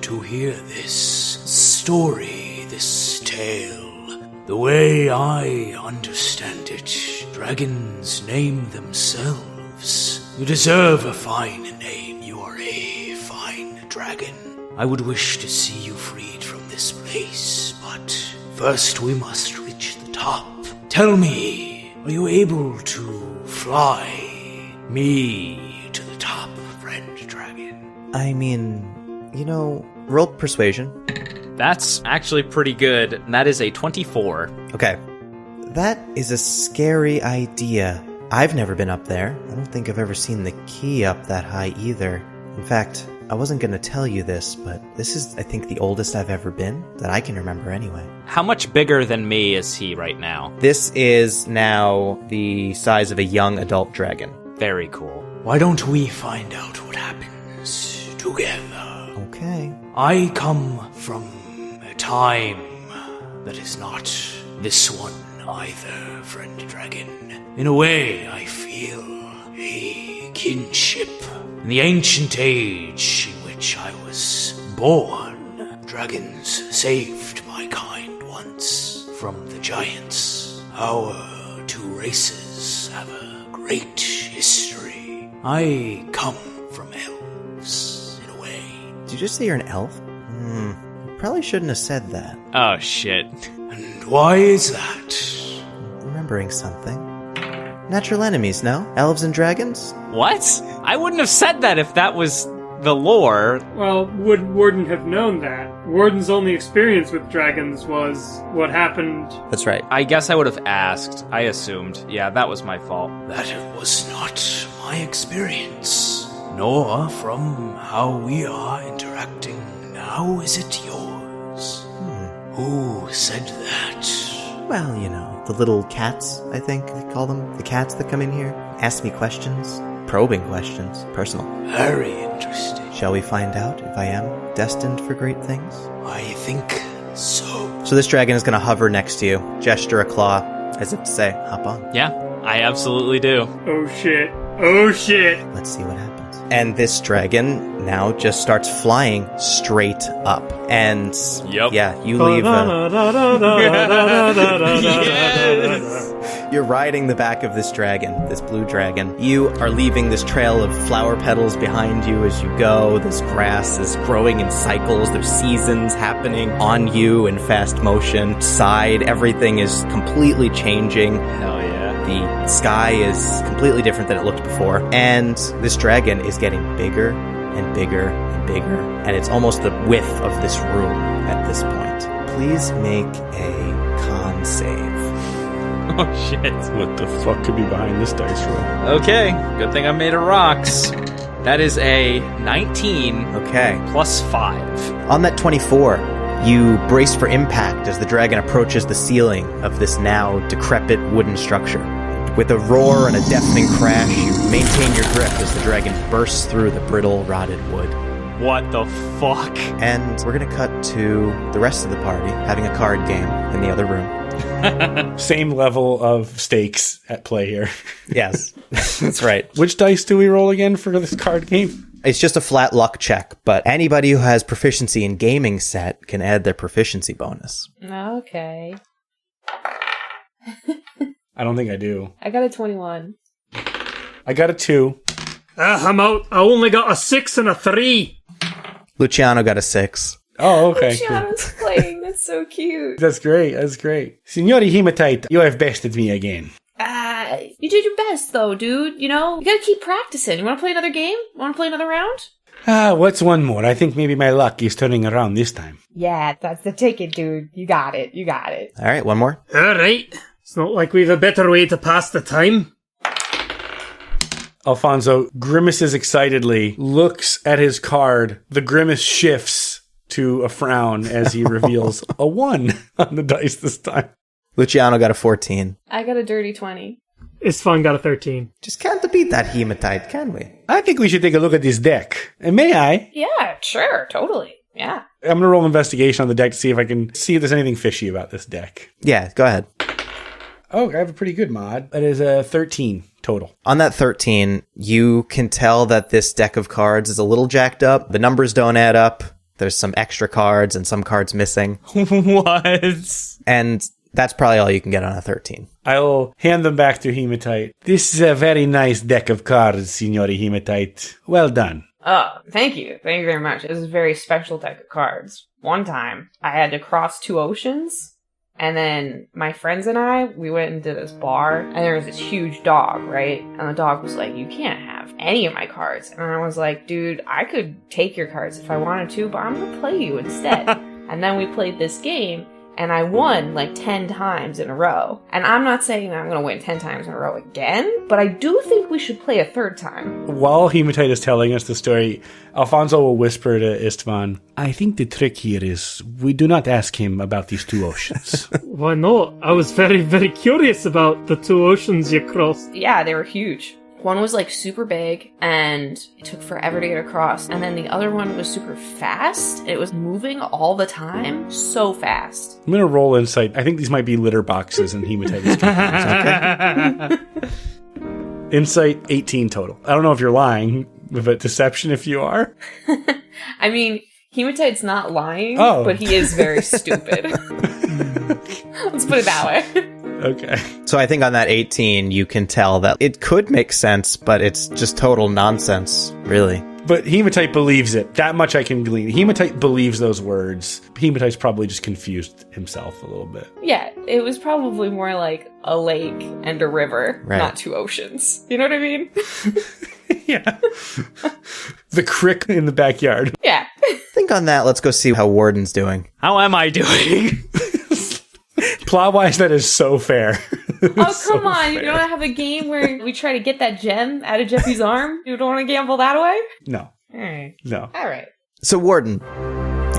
to hear this story, this tale. The way I understand it, dragons name themselves. You deserve a fine name. You are a fine dragon. I would wish to see you freed from this place, but first we must reach the top. Tell me, are you able to fly me to the top, friend dragon? I mean, roll persuasion. That's actually pretty good. And that is a 24. Okay. That is a scary idea. I've never been up there. I don't think I've ever seen the key up that high either. In fact, I wasn't going to tell you this, but this is, I think, the oldest I've ever been, that I can remember anyway. How much bigger than me is he right now? This is now the size of a young adult dragon. Very cool. Why don't we find out what happens together? Okay. I come from a time that is not this one either, friend dragon. In a way, I feel a kinship. In the ancient age in which I was born, dragons saved my kind once from the giants. Our two races have a great history. I come from elves, in a way. Did you just say you're an elf? You probably shouldn't have said that. Oh, shit. And why is that? Remembering something. Natural enemies, no? Elves and dragons? What? I wouldn't have said that if that was the lore. Well, would Warden have known that? Warden's only experience with dragons was what happened. That's right. I guess I would have asked. I assumed. Yeah, that was my fault. That was not my experience, nor from how we are interacting now is it yours. Who said that? Well, the little cats, I think they call them. The cats that come in here. Ask me questions. Probing questions. Personal. Very interesting. Shall we find out if I am destined for great things? I think so. So this dragon is going to hover next to you. Gesture a claw, as if to say, hop on. Yeah, I absolutely do. Oh shit. Oh shit. Let's see what happens. And this dragon now just starts flying straight up. And yeah, you leave. You're riding the back of this dragon, this blue dragon. You are leaving this trail of flower petals behind you as you go. This grass is growing in cycles. There's seasons happening on you in fast motion. Side, everything is completely changing. Hell yeah. The sky is completely different than it looked before. And this dragon is getting bigger and bigger and bigger. And it's almost the width of this room at this point. Please make a con save. Oh, shit. What the fuck could be behind this dice roll? Okay, good thing I'm made of rocks. That is a 19 Okay. plus 5. On that 24, you brace for impact as the dragon approaches the ceiling of this now decrepit wooden structure. With a roar and a deafening crash, you maintain your grip as the dragon bursts through the brittle, rotted wood. What the fuck? And we're going to cut to the rest of the party having a card game in the other room. Same level of stakes at play here. Yes, that's right. Which dice do we roll again for this card game? It's just a flat luck check, but anybody who has proficiency in gaming set can add their proficiency bonus. Okay. I don't think I do. I got a 21. I got a 2. I'm out. I only got a 6 and a 3. Luciano got a 6. Oh, okay. Cool. Luciano's playing. That's so cute. That's great. That's great. Signori Hematite, you have bested me again. You did your best, though, dude. You know, you gotta keep practicing. You want to play another game? Want to play another round? What's one more? I think maybe my luck is turning around this time. Yeah, that's the ticket, dude. You got it. You got it. All right, one more. All right. It's not like we've a better way to pass the time. Alfonso grimaces excitedly, looks at his card. The grimace shifts to a frown as he reveals a 1 on the dice this time. Luciano got a 14. I got a dirty 20. Istvan got a 13. Just can't beat that hematite, can we? I think we should take a look at this deck. And may I? Yeah, sure. Totally. Yeah. I'm going to roll investigation on the deck to see if I can see if there's anything fishy about this deck. Yeah, go ahead. Oh, I have a pretty good mod. It is a 13 total. On that 13, you can tell that this deck of cards is a little jacked up. The numbers don't add up. There's some extra cards and some cards missing. What? And that's probably all you can get on a 13. I'll hand them back to Hematite. This is a very nice deck of cards, Signori Hematite. Well done. Oh, thank you. Thank you very much. It was a very special deck of cards. One time, I had to cross 2 oceans, and then my friends and I, we went into this bar, and there was this huge dog, right? And the dog was like, you can't have any of my cards. And I was like, dude, I could take your cards if I wanted to, but I'm going to play you instead. And then we played this game, and I won like 10 times in a row. And I'm not saying that I'm going to win 10 times in a row again, but I do think we should play a third time. While Hematite is telling us the story, Alfonso will whisper to Istvan, I think the trick here is we do not ask him about these 2 oceans. Why not? I was very, very curious about the 2 oceans you crossed. Yeah, they were huge. One was like super big and it took forever to get across. And then the other one was super fast. It was moving all the time. So fast. I'm going to roll insight. I think these might be litter boxes and Hematite is okay? Insight 18 total. I don't know if you're lying, but deception if you are. I mean, Hematite's not lying, Oh. but he is very stupid. Let's put it that way. Okay. So I think on that 18, you can tell that it could make sense, but it's just total nonsense, really. But Hematite believes it. That much I can glean. Hematite believes those words. Hematite's probably just confused himself a little bit. Yeah, it was probably more like a lake and a river, Right. not 2 oceans. You know what I mean? Yeah. The crick in the backyard. Yeah. I think on that, let's go see how Warden's doing. How am I doing? Plot-wise, that is so fair. Oh, come on. You don't have a game where we try to get that gem out of Geppi's arm? You don't want to gamble that way? No. Alright. No. Alright. So Warden,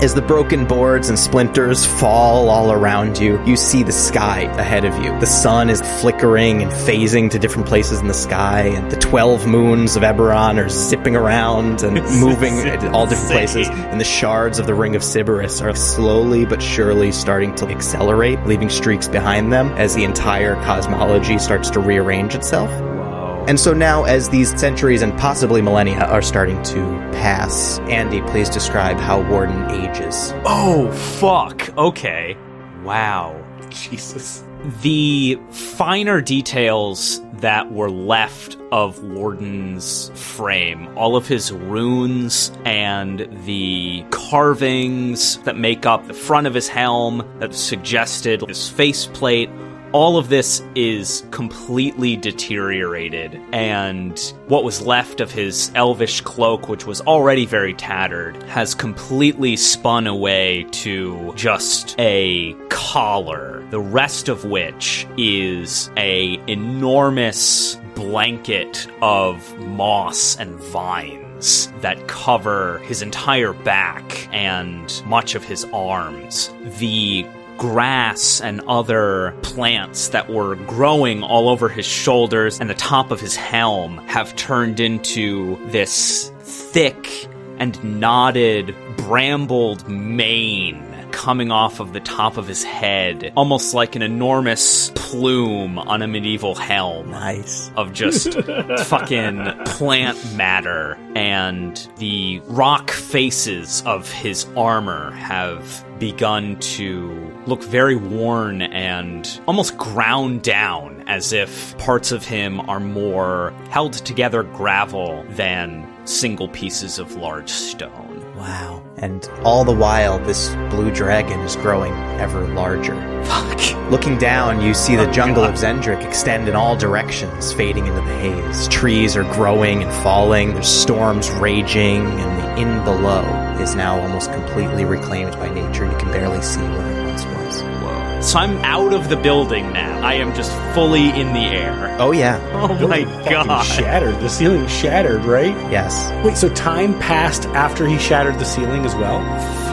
as the broken boards and splinters fall all around you, you see the sky ahead of you. The sun is flickering and phasing to different places in the sky, and the 12 moons of Eberron are zipping around and moving at all different places, and the shards of the Ring of Sybaris are slowly but surely starting to accelerate, leaving streaks behind them as the entire cosmology starts to rearrange itself. Whoa. And so now, as these centuries and possibly millennia are starting to pass, Andy, please describe how Warden ages. Oh, fuck. Okay. Wow. Jesus. The finer details that were left of Warden's frame, all of his runes and the carvings that make up the front of his helm that suggested his faceplate, all of this is completely deteriorated, and what was left of his elvish cloak, which was already very tattered, has completely spun away to just a collar, the rest of which is a enormous blanket of moss and vines that cover his entire back and much of his arms. The grass and other plants that were growing all over his shoulders and the top of his helm have turned into this thick and knotted, brambled mane coming off of the top of his head, almost like an enormous plume on a medieval helm. Nice. Of just fucking plant matter, and the rock faces of his armor have begun to look very worn and almost ground down, as if parts of him are more held together gravel than single pieces of large stone. Wow. And all the while, this blue dragon is growing ever larger. Fuck. Looking down, you see the jungle of Zendrick extend in all directions, fading into the haze. Trees are growing and falling, there's storms raging, and the inn below is now almost completely reclaimed by nature. You can barely see where it once was. Whoa. So I'm out of the building now. I am just fully in the air. Oh, yeah. Oh my god. Shattered. The ceiling shattered, right? Yes. Wait, so time passed after he shattered the ceiling as well?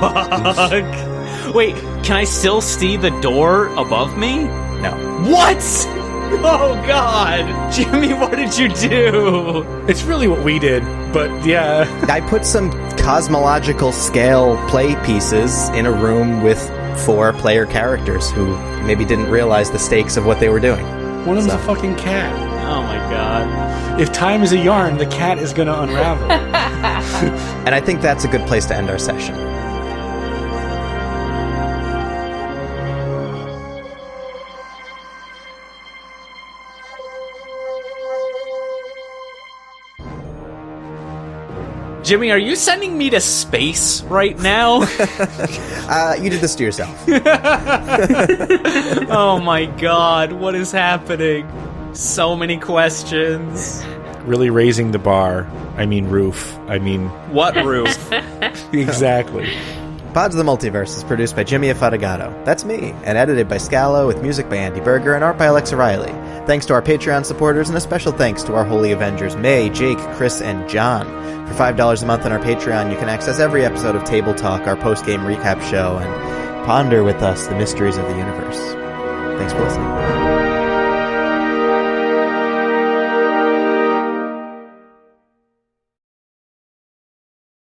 Fuck. Wait, can I still see the door above me? No. What? Oh god. Jimmy, what did you do? It's really what we did, but yeah. I put some cosmological scale play pieces in a room with 4 player characters who maybe didn't realize the stakes of what they were doing. One of them's a fucking cat. Oh my god. If time is a yarn, the cat is going to unravel. And I think that's a good place to end our session. Jimmy, are you sending me to space right now? You did this to yourself. Oh my god, what is happening? So many questions. Really raising the bar. I mean roof. I mean... What roof? Exactly. Pods of the Multiverse is produced by Jimmy Affatigato. That's me, and edited by Scala, with music by Andy Berger and art by Alexa Reilly. Thanks to our Patreon supporters, and a special thanks to our Holy Avengers, May, Jake, Chris, and John. For $5 a month on our Patreon, you can access every episode of Table Talk, our post-game recap show, and ponder with us the mysteries of the universe. Thanks for listening.